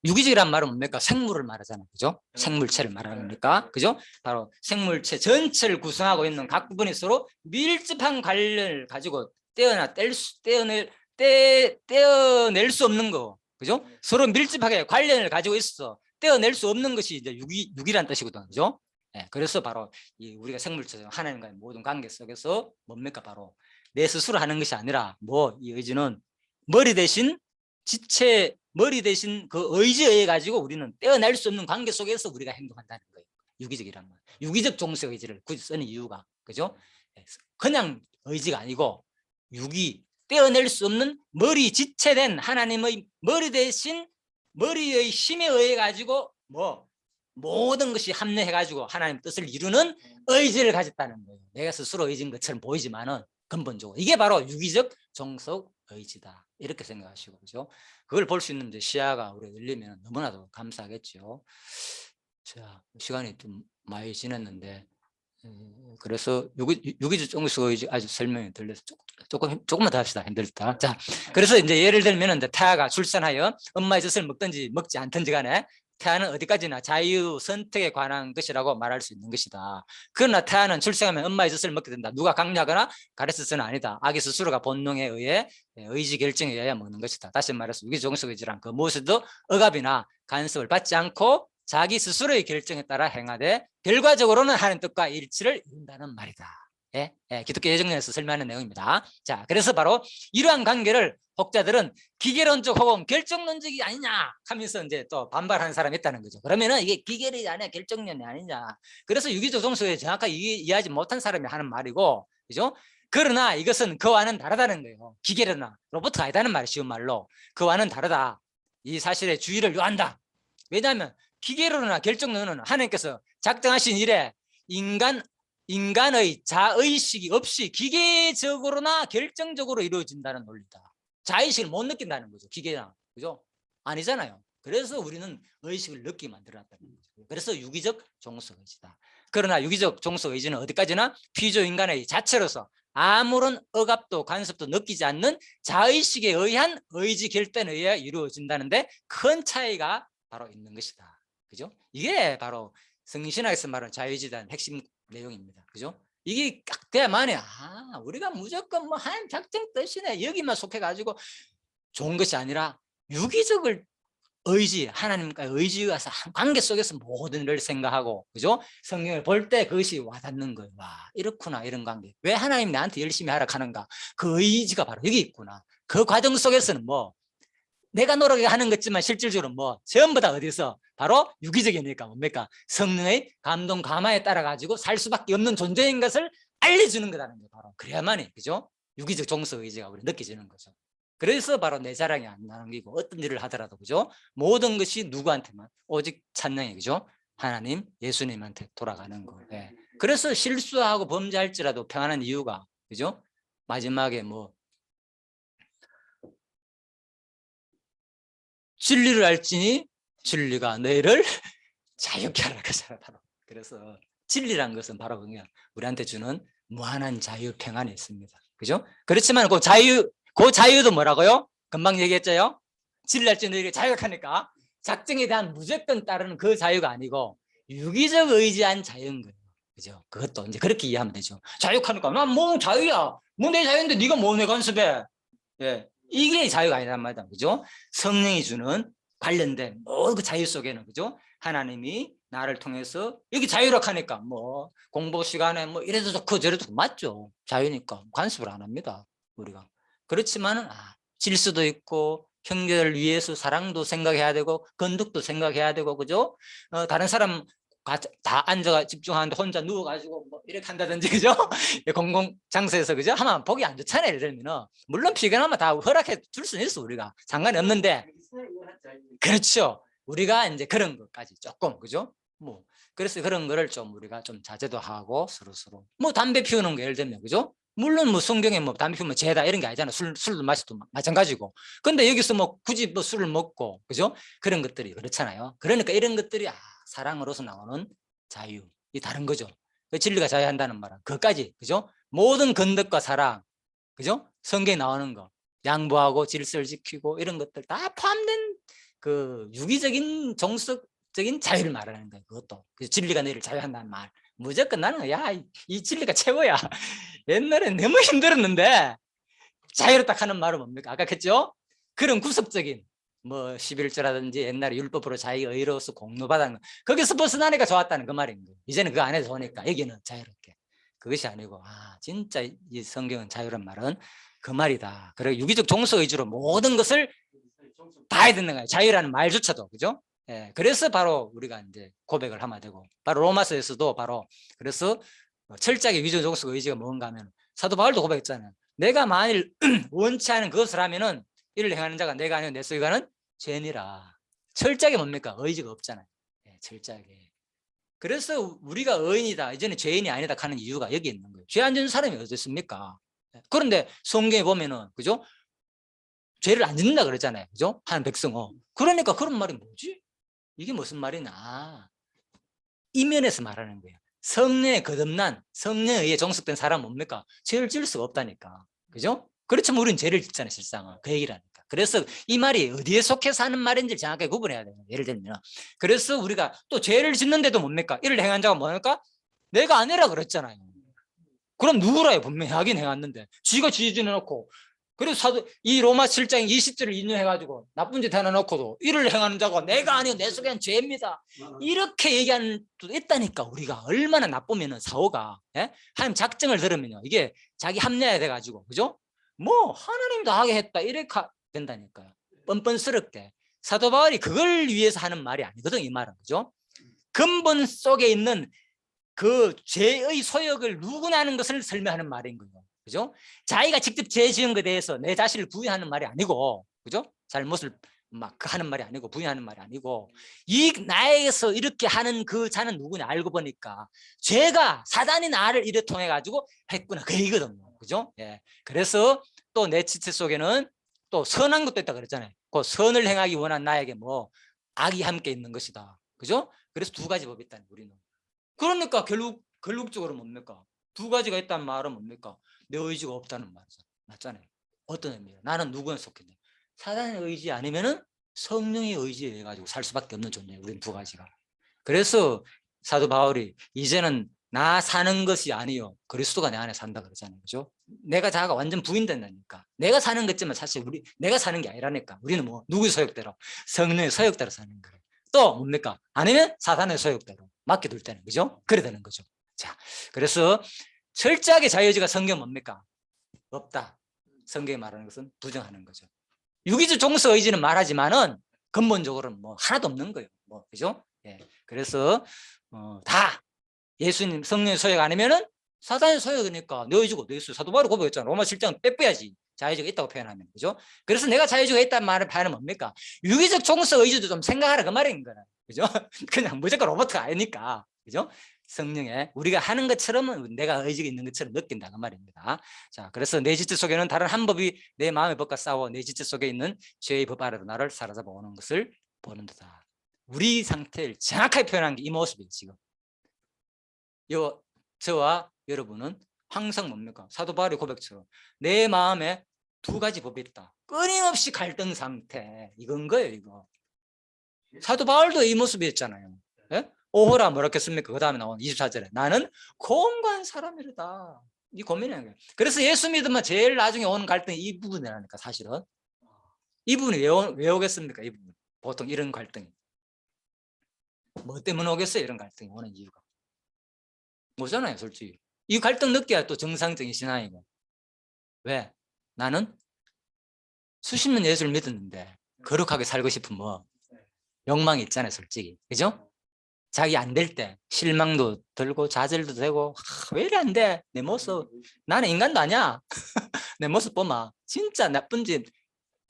유기적이란 말은 뭡니까? 생물을 말하잖아요. 그죠? 생물체를 말하니까. 그죠? 바로 생물체 전체를 구성하고 있는 각 부분이 서로 밀접한 관련을 가지고 떼어낼 수 없는 거. 그죠? 서로 밀접하게 관련을 가지고 있어. 떼어낼 수 없는 것이 이제 유기란 뜻이거든요. 그죠? 네, 그래서 바로 우리가 생물체 하나님과의 모든 관계 속에서 뭡니까? 바로 내 스스로 하는 것이 아니라 뭐 이 의지는 머리 대신 지체 머리 대신 그 의지에 의해 가지고 우리는 떼어낼 수 없는 관계 속에서 우리가 행동한다는 거예요. 유기적이란 말. 유기적 종속 의지를 굳이 쓰는 이유가 그죠? 그냥 의지가 아니고 떼어낼 수 없는 머리 지체된 하나님의 머리 대신 머리의 힘에 의해 가지고 뭐 모든 것이 합력해 가지고 하나님 뜻을 이루는 의지를 가졌다는 거예요. 내가 스스로 의지인 것처럼 보이지만은 근본적으로 이게 바로 유기적 종속 의지다. 이렇게 생각하시고 그죠? 그걸 볼 수 있는 이제 시야가 우리가 열리면 너무나도 감사하겠죠. 자, 시간이 좀 많이 지났는데 그래서 유기적 종속 의지 아주 설명이 들려서 조금만 더 합시다. 힘들다. 자, 그래서 이제 예를 들면 이제 태아가 출산하여 엄마의 젖을 먹든지 먹지 않든지 간에 태아는 어디까지나 자유 선택에 관한 것이라고 말할 수 있는 것이다. 그러나 태아는 출생하면 엄마의 젖을 먹게 된다. 누가 강요하거나 가르쳐서는 아니다. 아기 스스로가 본능에 의해 의지 결정에 의해 먹는 것이다. 다시 말해서 유기적 종속 의지란 그 무엇에도 억압이나 간섭을 받지 않고 자기 스스로의 결정에 따라 행하되 결과적으로는 하나님 뜻과 일치를 이룬다는 말이다. 기독교 예정론에서 설명하는 내용입니다. 자, 그래서 바로 이러한 관계를 혹자들은 기계론적 혹은 결정론적이 아니냐 하면서 이제 또 반발하는 사람이 있다는 거죠. 그러면은 이게 기계론이 아니야 결정론이 아니냐. 그래서 유기적 종속에 정확하게 이해하지 못한 사람이 하는 말이고, 그죠? 그러나 이것은 그와는 다르다는 거예요. 기계론이나 로봇 아니다는 말이 쉬운 말로 그와는 다르다. 이 사실의 주의를 요한다. 왜냐하면 기계론이나 결정론은 하나님께서 작정하신 일에 인간의 자의식이 없이 기계적으로나 결정적으로 이루어진다는 논리다. 자의식을 못 느낀다는 거죠. 기계나. 그죠? 아니잖아요. 그래서 우리는 의식을 느끼게 만들어놨다는 거죠. 그래서 유기적 종속 의지다. 그러나 유기적 종속 의지는 어디까지나 피조 인간의 자체로서 아무런 억압도 간섭도 느끼지 않는 자의식에 의한 의지 결단에 의해 이루어진다는데 큰 차이가 바로 있는 것이다. 그죠? 이게 바로 성신학에서 말하는 자유의지에 대한 핵심 내용입니다. 그죠? 이게 딱 돼야만이 우리가 무조건 뭐 하나님 작정 뜻이네 여기만 속해가지고 좋은 것이 아니라 유기적을 의지 하나님과 의지가 관계 속에서 모든 일을 생각하고 그죠? 성경을 볼 때 그것이 와닿는 거예요. 와 이렇구나 이런 관계. 왜 하나님이 나한테 열심히 하라 하는가? 그 의지가 바로 여기 있구나. 그 과정 속에서는 뭐 내가 노력하는 것지만 실질적으로 뭐 전부 다 어디서 바로 유기적이니까 뭡니까? 성령의 감동 감화에 따라 가지고 살 수밖에 없는 존재인 것을 알려주는 거라는 게 바로 그래야만이 그죠? 유기적 종속 의지가 우리 느껴지는 거죠. 그래서 바로 내 자랑이 안 남기고 어떤 일을 하더라도 그죠? 모든 것이 누구한테만 오직 찬양이 그죠? 하나님 예수님한테 돌아가는 거. 예. 그래서 실수하고 범죄할지라도 평안한 이유가 그죠? 마지막에 뭐 진리를 알지니 진리가 너희를 자유케 하라 그잖아요. 바로. 그래서 진리란 것은 바로 그냥 우리한테 주는 무한한 자유 평안이 있습니다. 그죠? 그렇지만 그 자유도 뭐라고요? 금방 얘기했죠. 진리 알지니 너희를 자유하니까 작정에 대한 무조건 따르는 그 자유가 아니고 유기적 의지한 자유인 거예요. 그죠? 그것도 이제 그렇게 이해하면 되죠. 자유하니까 난 뭐 자유야. 뭐 내 자유인데 네가 뭐 내 간섭해. 예. 이게 자유가 아니란 말이다. 그죠? 성령이 주는 관련된 모든 그 자유 속에는, 그죠? 하나님이 나를 통해서 여기 자유라고 하니까 뭐 공부 시간에 뭐 이래도 좋고 저래도 좋고 맞죠. 자유니까 간섭을 안 합니다. 우리가. 그렇지만은 질서도 있고 형제를 위해서 사랑도 생각해야 되고 건덕도 생각해야 되고, 그죠? 다른 사람 다 앉아가 집중하는데 혼자 누워가지고 뭐 이렇게 한다든지, 그죠? 공공 장소에서, 그죠? 하면 보기 안 좋잖아요. 예를 들면 물론 피곤하면 다 허락해 줄 수는 있어. 우리가 상관이 없는데, 그렇죠. 우리가 이제 그런 것까지 조금, 그죠? 뭐 그래서 그런 거를 좀 우리가 좀 자제도 하고 서로 뭐 담배 피우는 거 예를 들면, 그죠? 물론 뭐 성경에 뭐 담배 피우면 죄다 이런 게 아니잖아. 술도 마셔도 마찬가지고. 근데 여기서 뭐 굳이 뭐 술을 먹고, 그죠? 그런 것들이 그렇잖아요. 그러니까 이런 것들이 사랑으로서 나오는 자유, 이 다른 거죠. 그 진리가 자유한다는 말은 그것까지, 그죠? 모든 건덕과 사랑, 그죠? 성경에 나오는 거 양보하고 질서를 지키고 이런 것들 다 포함된 그 유기적인 정석적인 자유를 말하는 거예요. 그것도 그래서 진리가 너희를 자유한다는 말. 무조건 나는 이 진리가 최고야. 옛날에 너무 힘들었는데 자유롭다 하는 말은 뭡니까? 아까 했죠? 그런 구속적인 뭐 11조라든지 옛날에 율법으로 자기가 의로워서 공로받는 거, 거기서 벗어나니까 좋았다는 그 말인 거예요. 이제는 그거 안 해도 좋으니까 여기는 자유롭게. 그것이 아니고 진짜 이 성경은 자유란 말은 그 말이다. 그리고 유기적 종속 의지로 모든 것을 다 해야 되는 거예요. 자유라는 말조차도, 그죠? 예, 그래서 바로 우리가 이제 고백을 하면 되고, 바로 로마서에서도 바로 그래서 철저하게 유기적 종속 의지가 뭔가 하면 사도 바울도 고백했잖아요. 내가 만일 원치 않은 그것을 하면은 이를 행하는 자가 내가 아니고 내 속에 가는 죄니라. 철저하게 뭡니까? 의지가 없잖아요. 예, 철저하게. 그래서 우리가 의인이다, 이제는 죄인이 아니다 하는 이유가 여기 있는 거예요. 죄 안 짓는 사람이 어디 있습니까? 그런데 성경에 보면은, 그죠? 죄를 안 짓는다 그랬잖아요. 그죠? 한 백성. 그러니까 그런 말이 뭐지? 이게 무슨 말이냐? 이면에서 말하는 거예요. 성령에 거듭난, 성령에 의해 종속된 사람은 뭡니까? 죄를 지을 수가 없다니까. 그죠? 그렇지만 우리는 죄를 짓잖아요, 실상은. 그 얘기라니까. 그래서 이 말이 어디에 속해서 하는 말인지 정확하게 구분해야 돼요. 예를 들면. 그래서 우리가 또 죄를 짓는데도 뭡니까? 이를 행한 자가 뭡니까? 내가 아니라 그랬잖아요. 그럼 누구라요? 분명히 하긴 해왔는데. 쥐가 쥐지는 놓고. 그래서 이 로마 7장 20절을 인용해가지고 나쁜 짓 하나 놓고도 이를 행하는 자가 내가 아니고 내 속에는 죄입니다. 이렇게 얘기하는 또 있다니까. 우리가 얼마나 나쁘면은 사고가, 예? 하나님 작정을 들으면요, 이게 자기 합리화해 돼가지고, 그죠? 뭐 하나님도 하게 했다 이렇게 된다니까요. 뻔뻔스럽게. 사도 바울이 그걸 위해서 하는 말이 아니거든, 이 말은. 그죠? 근본 속에 있는 그 죄의 소역을 누구나 하는 것을 설명하는 말인 거예요. 그죠? 자기가 직접 죄 지은 것에 대해서 내 자신을 부인하는 말이 아니고, 그죠? 잘못을 막 하는 말이 아니고, 부인하는 말이 아니고, 이 나에게서 이렇게 하는 그 자는 누구냐 알고 보니까 죄가 사단이 나를 이래 통해 가지고 했구나, 그 얘기거든요. 그죠? 예. 그래서 또 내 지체 속에는 또 선한 것도 있다 그랬잖아요. 그 선을 행하기 원한 나에게 뭐 악이 함께 있는 것이다. 그죠? 그래서 두 가지 법이 있다는, 우리는. 그러니까 결국적으로 뭡니까? 두 가지가 있다는 말은 뭡니까? 내 의지가 없다는 말이죠. 맞잖아요. 어떤 의미예요? 나는 누구에 속했냐? 사단의 의지 아니면은 성령의 의지에 의해 가지고 살 수밖에 없는 존재예요. 우리는 두 가지가. 그래서 사도 바울이 이제는 나 사는 것이 아니요 그리스도가 내 안에 산다 그러잖아요. 그죠? 내가 자아가 완전 부인된다니까. 내가 사는 것지만 사실 내가 사는 게 아니라니까. 우리는 뭐 누구의 소욕대로? 성령의 소욕대로 사는 거예요. 또 뭡니까? 아니면 사단의 소욕대로 맡겨둘 때는, 그죠? 그래 되는 거죠. 자, 그래서 철저하게 자유의지가 성경 뭡니까? 없다. 성경이 말하는 것은 부정하는 거죠. 유기적 종속 의지는 말하지만은 근본적으로는 뭐 하나도 없는 거예요. 뭐, 그죠? 예. 그래서 다 예수님 성령의 소욕 아니면은 사단의 소욕이니까 내 의지고 내 의지. 사도 바울이 고백했잖아. 로마 7장 빼빼야지. 자유의지가 있다고 표현하면, 그죠? 그래서 내가 자유의지가 있다는 말을 바는 뭡니까? 유기적 종속 의지도 좀 생각하라 그 말인 거야. 그죠? 그냥 무조건 로봇가 아니니까, 그죠? 성령에 우리가 하는 것처럼 내가 의지가 있는 것처럼 느낀다 그 말입니다. 자, 그래서 내 지체 속에는 다른 한 법이 내 마음의 법과 싸워 내 지체 속에 있는 죄의 법 아래로 나를 사로잡아 오는 것을 보는 듯다. 우리 상태를 정확하게 표현한 게 이 모습이에요. 지금 저와 여러분은 항상 뭡니까? 사도 바울의 고백처럼 내 마음에 두 가지 법이 있다. 끊임없이 갈등 상태. 이건 거예요, 이거. 사도 바울도 이 모습이었잖아요. 예? 오호라 뭐라 했습니까? 그 다음에 나온 24절에 나는 공고한 사람이다. 이 고민이에요. 그래서 예수 믿으면 제일 나중에 오는 갈등이 이 부분이라니까, 사실은. 이 부분이 왜 오겠습니까? 이 부분. 보통 이런 갈등이. 뭐 때문에 오겠어요? 이런 갈등이 오는 이유가. 뭐잖아요, 솔직히. 이 갈등 느껴야 또 정상적인 신앙이고. 왜? 나는 수십 년 예수를 믿었는데 거룩하게 살고 싶은 뭐 욕망이 있잖아요, 솔직히. 그죠? 자기 안 될 때 실망도 들고 좌절도 되고 왜 이래 안 돼? 내 모습 나는 인간도 아니야. 내 모습 보마 진짜 나쁜 짓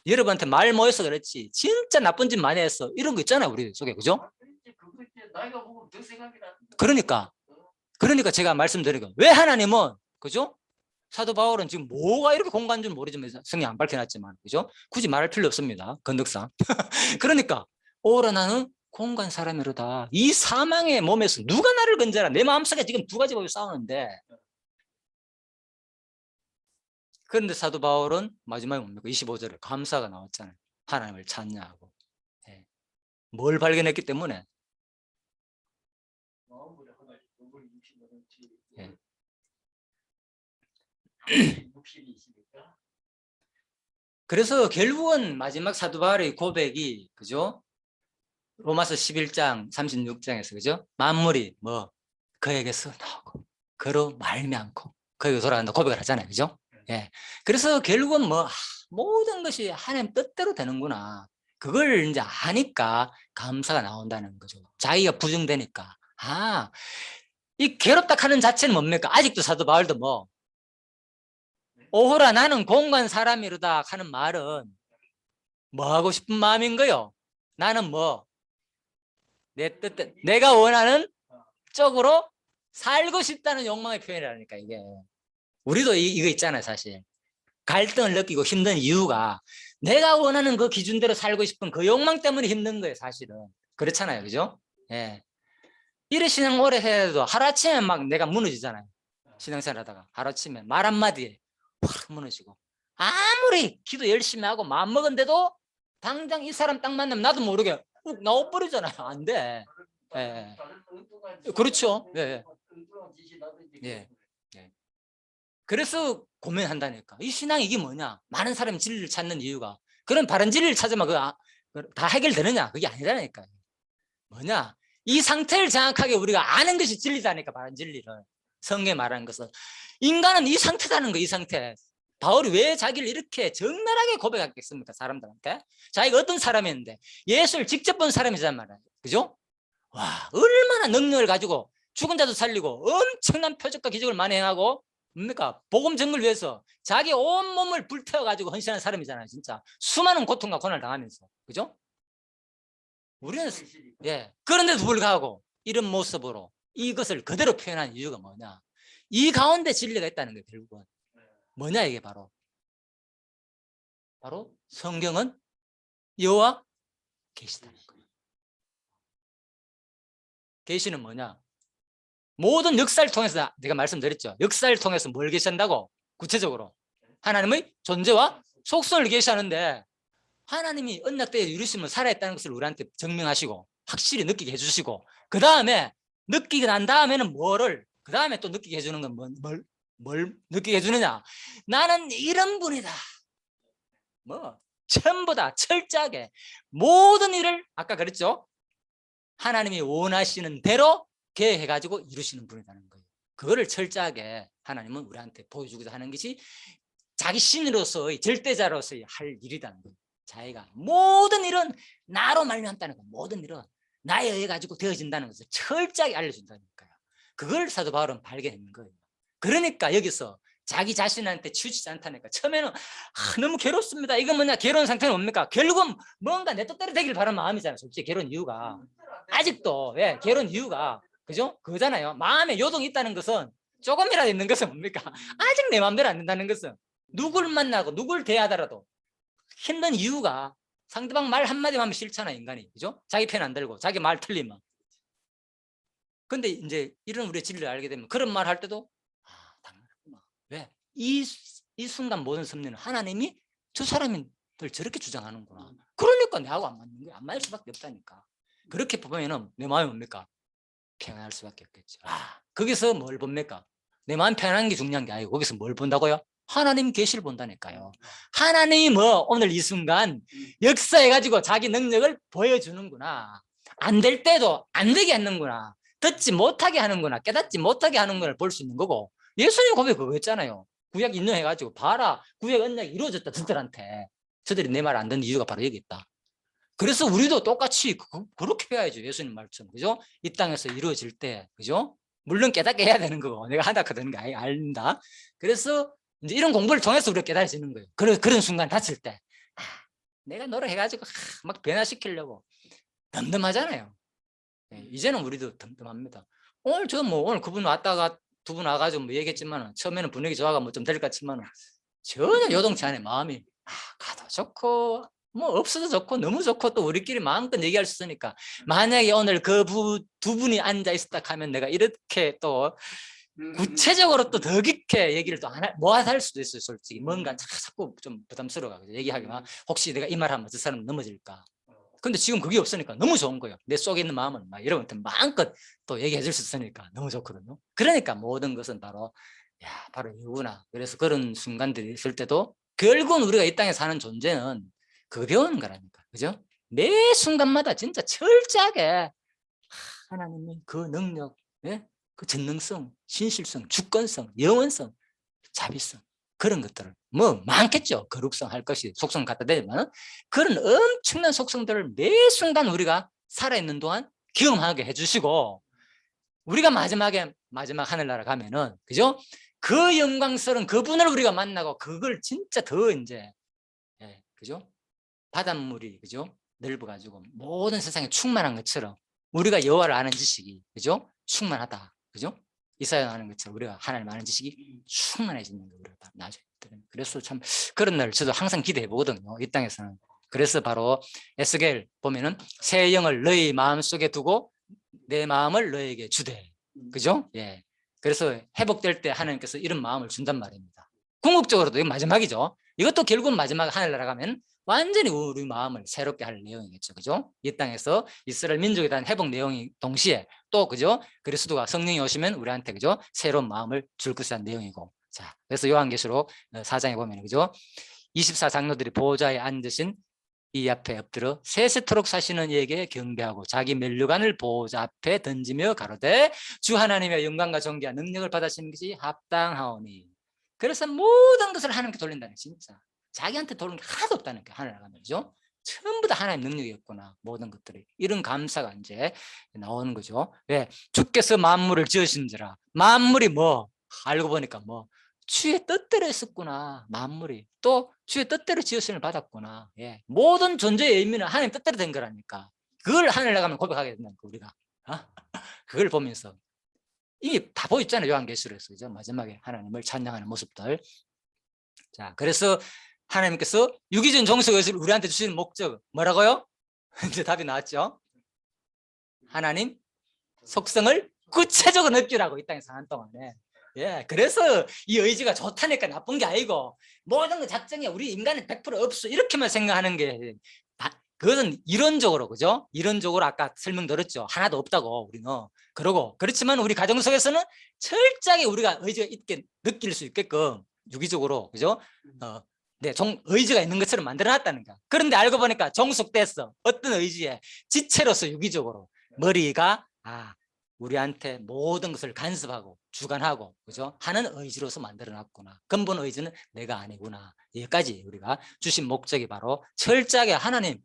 여러분한테 말 못해서 그렇지 진짜 나쁜 짓 많이 했어 이런 거 있잖아요 우리 속에. 그죠? 그거 이제 나이가 먹으면 더 생각이 나는 거야. 그러니까 제가 말씀드리고 왜 하나님은 그죠? 사도 바울은 지금 뭐가 이렇게 공간 줄 모르지만 성경 안 밝혀놨지만 그죠? 굳이 말할 필요 없습니다. 건덕상. 그러니까 오라 나는 공간 사람이로다. 이 사망의 몸에서 누가 나를 건져라. 내 마음속에 지금 두 가지 법이 싸우는데 그런데 사도 바울은 마지막에 뭡니까? 25절에 감사가 나왔잖아요. 하나님을 찾냐고. 예. 뭘 발견했기 때문에 마음으로 하나님 그걸 육신으로지. 예. 육신이 있으니까. 그래서 결국은 마지막 사도 바울의 고백이 그죠? 로마서 11장 36장에서 그죠? 만물이 뭐 그에게서 나오고 그로 말미암고 그에게 돌아간다 고백을 하잖아요. 그죠? 예. 그래서 결국은 뭐 모든 것이 하나님 뜻대로 되는구나. 그걸 이제 아니까 감사가 나온다는 거죠. 자기가 부정되니까. 이 괴롭다 하는 자체는 뭡니까? 아직도 사도 바울도 뭐 오호라 나는 공간 사람이로다 하는 말은 뭐 하고 싶은 마음인 거요? 나는 뭐 내 뜻대 내가 원하는 쪽으로 살고 싶다는 욕망의 표현이라니까 이게. 우리도 이거 있잖아요 사실. 갈등을 느끼고 힘든 이유가 내가 원하는 그 기준대로 살고 싶은 그 욕망 때문에 힘든 거예요 사실은. 그렇잖아요. 그죠? 예. 이래 신앙 오래 해도 하루아침에 막 내가 무너지잖아요. 신앙생활 하다가 하루아침에 말 한마디에 확 무너지고 아무리 기도 열심히 하고 마음먹은데도 당장 이 사람 딱 만나면 나도 모르게 욱 나와버리잖아요. 안 돼. 예. 그렇죠. 예. 예. 예. 그래서 고민한다니까. 이 신앙이 이게 뭐냐? 많은 사람이 진리를 찾는 이유가 그런 바른 진리를 찾으면 다 해결되느냐? 그게 아니라니까. 뭐냐? 이 상태를 정확하게 우리가 아는 것이 진리다니까. 바른 진리를. 성경에 말하는 것은 인간은 이 상태다는 거. 이 상태. 바울이 왜 자기를 이렇게 적나라하게 고백했겠습니까? 사람들한테. 자기가 어떤 사람이었는데 예수를 직접 본 사람이란 말이에요. 그죠? 와, 얼마나 능력을 가지고 죽은 자도 살리고 엄청난 표적과 기적을 많이 행하고 뭡니까? 복음 전을 위해서 자기 온 몸을 불태워 가지고 헌신하는 사람이잖아요. 진짜 수많은 고통과 고난을 당하면서. 그죠? 우리는 예. 그런데도 불구하고 이런 모습으로 이것을 그대로 표현한 이유가 뭐냐? 이 가운데 진리가 있다는 거예요. 결국은 뭐냐 이게 바로 성경은 여호와 계시다는 거예요. 계시는 뭐냐? 모든 역사를 통해서 내가 말씀드렸죠. 역사를 통해서 뭘 계시한다고? 구체적으로 하나님의 존재와 속성을 계시하는데 하나님이 언약대에 이루심을 살아있다는 것을 우리한테 증명하시고 확실히 느끼게 해주시고 그 다음에 느끼고 난 다음에는 그 다음에 또 느끼게 해주는 건 뭘 느끼게 해주느냐? 나는 이런 분이다. 뭐 전부 다 철저하게 모든 일을 아까 그랬죠? 하나님이 원하시는 대로 계획해가지고 이루시는 분이라는 거예요. 그거를 철저하게 하나님은 우리한테 보여주고자 하는 것이 자기 신으로서의 절대자로서의 할 일이라는 거예요. 자기가 모든 일은 나로 말미암다는 거예요. 모든 일은 나에 의해 가지고 되어진다는 것을 철저하게 알려준다니까요. 그걸 사도 바울은 발견한 거예요. 그러니까 여기서 자기 자신한테 치우치지 않다니까. 처음에는 너무 괴롭습니다. 이건 뭐냐? 괴로운 상태는 뭡니까? 결국은 뭔가 내 뜻대로 되길 바라는 마음이잖아요. 솔직히 괴로운 이유가 아직도 괴로운 이유가 그죠? 그거잖아요. 마음에 요동이 있다는 것은 조금이라도 있는 것은 뭡니까? 아직 내 마음대로 안 된다는 것은 누굴 만나고 누굴 대하더라도 힘든 이유가 상대방 말 한마디만 하면 싫잖아 인간이. 그죠? 자기 편 안 들고 자기 말 틀리면. 근데 이제 이런 우리의 진리를 알게 되면 그런 말 할 때도 당연하구나. 왜? 이 순간 모든 섭리는 하나님이 저 사람들 저렇게 주장하는구나. 그러니까 내하고 안 맞는 거야. 안 맞을 수밖에 없다니까. 그렇게 보면은 내 마음이 뭡니까? 평안할 수밖에 없겠죠. 거기서 뭘 봅니까? 내 마음 편안한 게 중요한 게 아니고 거기서 뭘 본다고요? 하나님 계시를 본다니까요. 하나님이 뭐 오늘 이 순간 역사해가지고 자기 능력을 보여주는구나. 안 될 때도 안 되게 하는구나. 듣지 못하게 하는구나. 깨닫지 못하게 하는 걸 볼 수 있는 거고. 예수님 고백 그거 했잖아요. 구약 인용해가지고 봐라. 구약 언약이 이루어졌다. 저들한테. 저들이 내 말 안 듣는 이유가 바로 여기 있다. 그래서 우리도 똑같이 그렇게 배워야죠. 예수님 말씀. 그죠? 이 땅에서 이루어질 때. 그죠? 물론 깨닫게 해야 되는 거고. 내가 하다 그러는 거 알린다. 그래서 이제 이런 공부를 통해서 우리가 깨달아지는 거예요. 그런 순간 닥칠 때. 내가 노력해가지고 막 변화시키려고 덤덤하잖아요. 이제는 우리도 덤덤합니다. 오늘 그분 왔다가 두 분 와가지고 뭐 얘기했지만 처음에는 분위기 좋아가 뭐 좀 될 것 같지만 전혀 요동치 않아요. 마음이 가도 좋고 뭐 없어도 좋고 너무 좋고 또 우리끼리 마음껏 얘기할 수 있으니까 만약에 오늘 그 두 분이 앉아 있었다 하면 내가 이렇게 또 구체적으로 또 더 깊게 얘기를 또 못 할 수도 있어요. 솔직히 뭔가 자꾸 좀 부담스러워 얘기하기만 혹시 내가 이 말하면 저 사람 넘어질까. 근데 지금 그게 없으니까 너무 좋은 거예요. 내 속에 있는 마음은 막 여러분한테 마음껏 또 얘기해 줄 수 있으니까 너무 좋거든요. 그러니까 모든 것은 바로 바로 이구나. 그래서 그런 순간들이 있을 때도 결국은 우리가 이 땅에 사는 존재는 그거 배우는 거라니까. 그죠? 매 순간마다 진짜 철저하게 하나님이 그 능력, 그 전능성, 신실성, 주권성, 영원성, 자비성 그런 것들을 뭐 많겠죠. 거룩성 할 것이 속성 갖다 대지만 그런 엄청난 속성들을 매 순간 우리가 살아있는 동안 경험하게 해주시고 우리가 마지막 하늘나라 가면은 그죠? 그 영광스러운 그분을 우리가 만나고 그걸 진짜 더 이제 그죠? 바닷물이 그죠? 넓어가지고 모든 세상에 충만한 것처럼 우리가 여호와를 아는 지식이 그죠? 충만하다 그죠? 이사야 하는 것처럼 우리가 하나님 아는 지식이 충만해지는 거 우리가 나중에. 그래서 참 그런 날 저도 항상 기대해 보거든요. 이 땅에서는. 그래서 바로 에스겔 보면은 새 영을 너희 마음속에 두고 내 마음을 너에게 주되. 그죠? 예. 그래서 회복될 때 하나님께서 이런 마음을 준단 말입니다. 궁극적으로도 이건 마지막이죠. 이것도 결국은 마지막 하늘나라 가면 완전히 우리 마음을 새롭게 할 내용이겠죠. 그죠? 이 땅에서 이스라엘 민족에 대한 회복 내용이 동시에 또 그죠? 그리스도가 성령이 오시면 우리한테 그죠? 새로운 마음을 줄 것이라는 내용이고. 자, 그래서 요한계시록 4장에 보면 그죠? 24장로들이 보호자에 앉으신 이 앞에 엎드려 세세토록 사시는 이에게 경배하고 자기 면류관을 보호자 앞에 던지며 가로되 주 하나님의 영광과 존귀와 능력을 받으시는 것이 합당하오니. 그래서 모든 것을 하나님께 돌린다는 진짜 자기한테 돌리는 게 하나도 없다는 게 하나님 말이죠. 전부 다 하나님 능력이었구나. 모든 것들이 이런 감사가 이제 나오는 거죠. 왜? 주께서 만물을 지으신지라. 만물이 뭐 알고 보니까 뭐 주의 뜻대로 했었구나. 만물이 또 주의 뜻대로 지으심을 받았구나. 예. 모든 존재의 의미는 하나님 뜻대로 된 거라니까. 그걸 하늘 나가면 고백하게 된다니까 우리가. 그걸 보면서 이미 다 보였잖아요. 요한계시록에서 그죠? 마지막에 하나님을 찬양하는 모습들. 자, 그래서 하나님께서 유기적인 종속의식을 우리한테 주시는 목적 뭐라고요? 이제 답이 나왔죠. 하나님 속성을 구체적으로 느끼라고 이 땅에 사는 동안에. 예, 그래서 이 의지가 좋다니까 나쁜 게 아니고 모든 거 작정이 우리 인간은 100% 없어 이렇게만 생각하는 게 그것은 이론적으로 그죠? 이론적으로 아까 설명드렸죠. 하나도 없다고 우리는. 그러고 그렇지만 우리 가정 속에서는 철저하게 우리가 의지가 있게 느낄 수 있게끔 유기적으로 그죠? 의지가 있는 것처럼 만들어놨다는 거야. 그런데 알고 보니까 종속됐어. 어떤 의지에 지체로서 유기적으로 머리가 우리한테 모든 것을 간섭하고 주관하고 그죠? 하는 의지로서 만들어놨구나. 근본 의지는 내가 아니구나. 여기까지 우리가 주신 목적이 바로 철저하게 하나님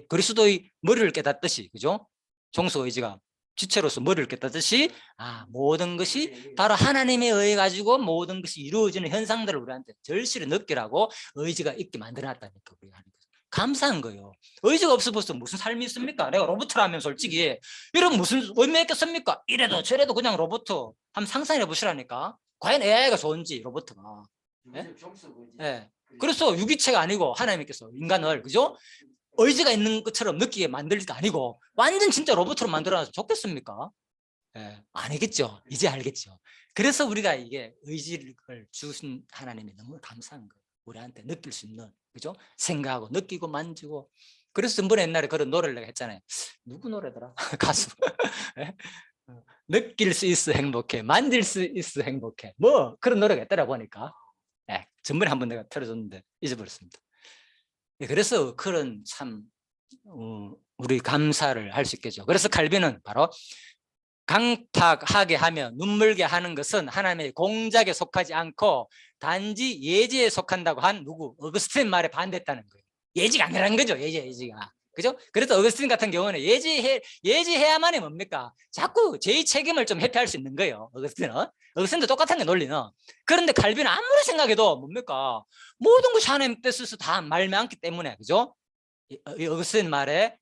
그리스도의 머리를 깨닫듯이 그죠? 종속 의지가 지체로서 머리를 깨닫듯이 모든 것이 바로 하나님에 의해 가지고 모든 것이 이루어지는 현상들을 우리한테 절실히 느끼라고 의지가 있게 만들어놨다니까 우리가 하는 거죠. 감사한 거예요. 의지가 없어서 무슨 삶이 있습니까? 내가 로봇이라면 솔직히 이런 무슨 의미 있겠습니까? 이래도 저래도 그냥 로봇 한번 상상해 보시라니까. 과연 AI가 좋은지 로봇가. 예. 그래서 유기체가 아니고 하나님께서 인간을 그죠? 의지가 있는 것처럼 느끼게 만들 게 아니고 완전 진짜 로봇으로 만들어놔서 좋겠습니까? 예, 아니겠죠. 이제 알겠죠. 그래서 우리가 이게 의지를 주신 하나님이 너무 감사한 거예요. 우리한테 느낄 수 있는 그죠? 생각하고 느끼고 만지고. 그래서 전번에 옛날에 그런 노래를 내가 했잖아요. 누구 노래더라? 가수. 느낄 수 있어 행복해. 만질 수 있어 행복해. 뭐 그런 노래가 있더라 보니까. 전번에 한번 내가 틀어줬는데 잊어버렸습니다. 예, 그래서 그런 참 우리 감사를 할 수 있겠죠. 그래서 칼빈은 바로 강팍하게 하며 눈물게 하는 것은 하나님의 공작에 속하지 않고 단지 예지에 속한다고 한 누구? 어거스틴 말에 반대했다는 거예요. 예지가 아니라는 거죠. 예지가. 그죠? 그래서 어거스틴 같은 경우는 예지해야만이 뭡니까? 자꾸 제 책임을 좀 회피할 수 있는 거예요. 어거스틴도 똑같은 게 논리는. 그런데 칼빈은 아무리 생각해도 뭡니까? 모든 것이 하나님의 뜻에서 다 말미암기 때문에, 그죠? 이 어거스틴 말에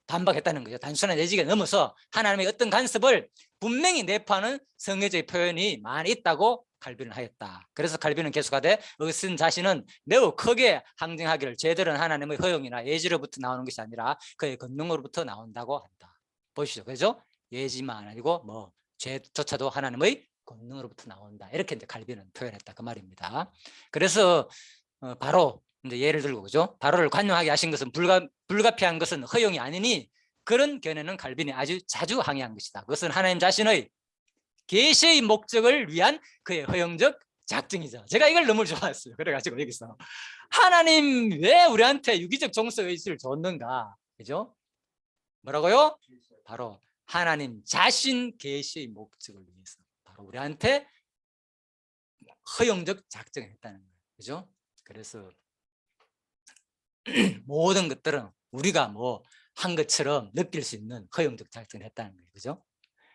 반박했다는 거죠. 단순한 예지가 넘어서 하나님의 어떤 간섭을 분명히 내포하는 성경적인 표현이 많이 있다고 칼빈은 하였다. 그래서 칼빈은 계속하되 어거스틴 자신은 매우 크게 항쟁하기를 죄들은 하나님의 허용이나 예지로부터 나오는 것이 아니라 그의 권능으로부터 나온다고 한다. 보시죠. 그죠? 예지만 아니고 뭐 죄조차도 하나님의 권능으로부터 나온다. 이렇게 이제 칼빈은 표현했다. 그 말입니다. 그래서 바로 이제 예를 들고 그죠? 바로를 관용하게 하신 것은 불가피한 것은 허용이 아니니 그런 견해는 칼빈이 아주 자주 항의한 것이다. 그것은 하나님 자신의 계시의 목적을 위한 그의 허용적 작정이죠. 제가 이걸 너무 좋아했어요. 그래가지고 여기서 하나님 왜 우리한테 유기적 종속 의지를 줬는가? 그죠? 뭐라고요? 바로 하나님 자신 계시의 목적을 위해서 바로 우리한테 허용적 작정을 했다는 거예요. 그죠? 그래서 모든 것들은 우리가 뭐 한 것처럼 느낄 수 있는 허용적 작정을 했다는 거예요. 그죠?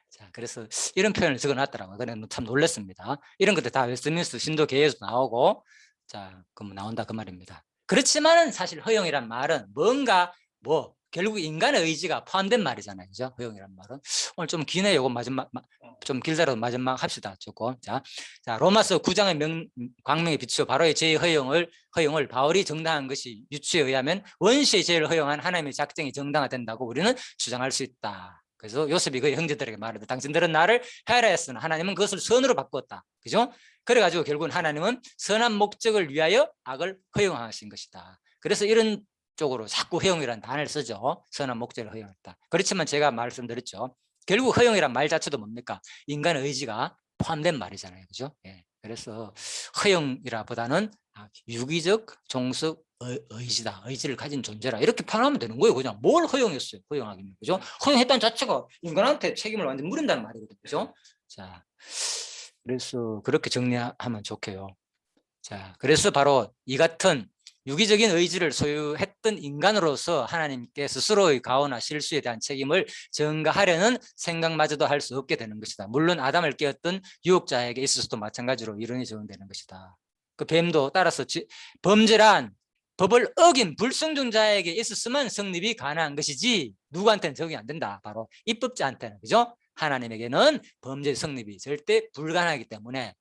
자, 그래서 이런 표현을 적어놨더라고요. 그래서 참 놀랐습니다. 이런 것들 다 웨스트민스터 신도계에서 나오고, 자, 그럼 나온다 그 말입니다. 그렇지만은 사실 허용이란 말은 뭔가 뭐 결국 인간의 의지가 포함된 말이잖아요. 그죠? 허용이란 말은. 오늘 좀 기네. 요거 마지막 좀 길더라도 마지막 합시다. 조금. 자, 로마서 9장의 광명에 비추어 바로의 죄의 허용을 바울이 정당한 것이 유추에 의하면 원시의 죄를 허용한 하나님의 작정이 정당화된다고 우리는 주장할 수 있다. 그래서 요셉이 그의 형제들에게 말하되 당신들은 나를 해하라 했으나 하나님은 그것을 선으로 바꾸었다. 그죠? 그래가지고 결국은 하나님은 선한 목적을 위하여 악을 허용하신 것이다. 그래서 이런 쪽으로 자꾸 허용이라는 단어를 쓰죠. 선한 목적을 허용했다. 그렇지만 제가 말씀드렸죠. 결국 허용이란 말 자체도 뭡니까? 인간의 의지가 포함된 말이잖아요. 그죠? 예. 그래서 허용이라보다는 유기적 종속 의지다. 의지를 가진 존재라. 이렇게 표현하면 되는 거예요. 그냥 뭘 허용했어요? 허용하기는. 그죠? 허용했다는 자체가 인간한테 책임을 완전 물은다는 말이거든요. 그죠? 자, 그래서 그렇게 정리하면 좋게요. 자, 그래서 바로 이 같은 유기적인 의지를 소유했던 인간으로서 하나님께 스스로의 가오나 실수에 대한 책임을 전가하려는 생각마저도 할 수 없게 되는 것이다. 물론 아담을 깨었던 유혹자에게 있어서도 마찬가지로 이론이 적용되는 것이다. 그 뱀도 따라서 범죄란 법을 어긴 불순종자에게 있었으면 성립이 가능한 것이지 누구한테는 적용이 안 된다. 바로 입법자한테는. 그죠? 하나님에게는 범죄 성립이 절대 불가능하기 때문에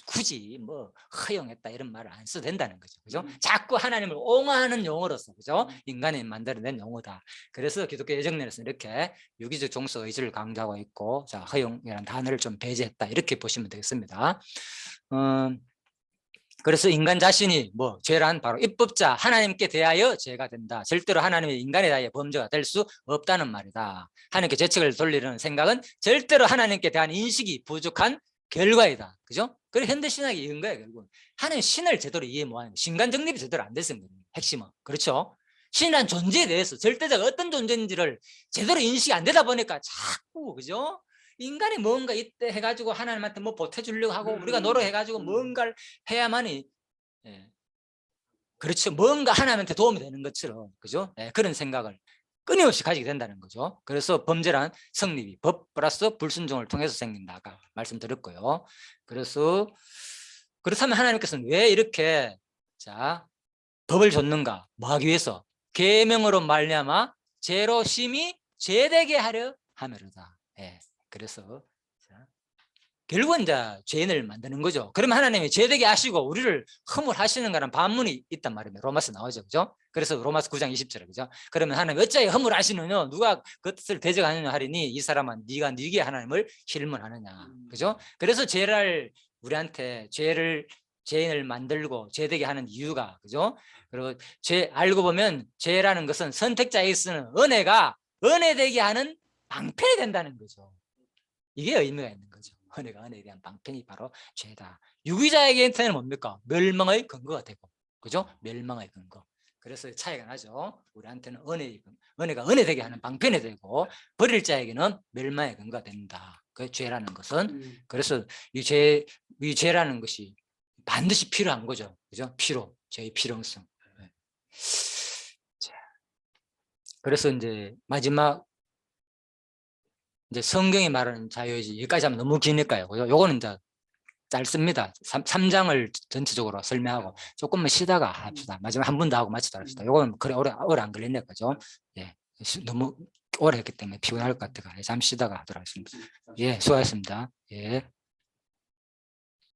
굳이 뭐 허용했다 이런 말을 안 써도 된다는 거죠. 그죠? 자꾸 하나님을 옹호하는 용어로서 그죠? 인간이 만들어낸 용어다. 그래서 기독교 예정론에서는 이렇게 유기적 종속 의지를 강조하고 있고, 자, 허용이라는 단어를 좀 배제했다. 이렇게 보시면 되겠습니다. 그래서 인간 자신이 뭐 죄란 바로 입법자 하나님께 대하여 죄가 된다. 절대로 하나님의 인간에 대하여 범죄가 될 수 없다는 말이다. 하나님께 죄책을 돌리려는 생각은 절대로 하나님께 대한 인식이 부족한 결과이다. 그죠? 그리고 현대 신학이 이런 거예요. 결국 하나님 신을 제대로 이해 못하는 거예요. 신간 정립이 제대로 안 됐어요. 핵심은. 그렇죠? 신이란 존재에 대해서 절대자가 어떤 존재인지를 제대로 인식이 안 되다 보니까 자꾸 그죠? 인간이 뭔가 이때 해가지고 하나님한테 뭐 보태주려고 하고 우리가 노력해가지고 뭔가를 해야만이 그렇죠. 뭔가 하나님한테 도움이 되는 것처럼 그죠? 그런 생각을 끊임없이 가지게 된다는 거죠. 그래서 범죄란 성립이 법 플러스 불순종을 통해서 생긴다. 아까 말씀드렸고요. 그래서 그렇다면 하나님께서는 왜 이렇게 자 법을 줬는가? 뭐 하기 위해서? 계명으로 말미암아 죄로 심히 죄되게 하려 함이로다. 그래서 결국은 이제 죄인을 만드는 거죠. 그러면 하나님이 죄되게 하시고 우리를 허물하시는가라는 반문이 있단 말입니다. 로마서 나오죠. 그죠? 그래서 로마서 9장 20절에 그죠? 그러면 하나님 어찌하여 허물하시느냐? 누가 그것을 대적하느냐 하리니 이 사람은 네가 네게 하나님을 실문하느냐. 그죠? 그래서 죄를 우리한테 죄인을 만들고 죄되게 하는 이유가 그죠? 그리고 알고 보면 죄라는 것은 선택자에 있어서는 은혜가 은혜되게 하는 방편이 된다는 거죠. 이게 의미가 있는 거죠. 은혜가 은혜에 대한 방편이 바로 죄다. 유기자에게는 뭡니까? 멸망의 근거가 되고, 그죠? 멸망의 근거. 그래서 차이가 나죠. 우리한테는 은혜가 은혜 되게 하는 방편이 되고, 버릴 자에게는 멸망의 근거가 된다. 그 죄라는 것은. 그래서 이 죄라는 것이 반드시 필요한 거죠. 그죠? 죄의 필요성. 네. 자, 그래서 이제 마지막 이제 성경이 말하는 자유의지 여기까지 하면 너무 기니까요. 요거는 이제 짧습니다. 3장을 전체적으로 설명하고 조금만 쉬다가 합시다. 마지막 한 번 더 하고 마치도록 합시다. 요거는 그래 오래 안 걸리네, 그죠? 예, 너무 오래 했기 때문에 피곤할 것 같아요. 잠시 쉬다가 하도록 하겠습니다. 예, 수고하셨습니다. 예.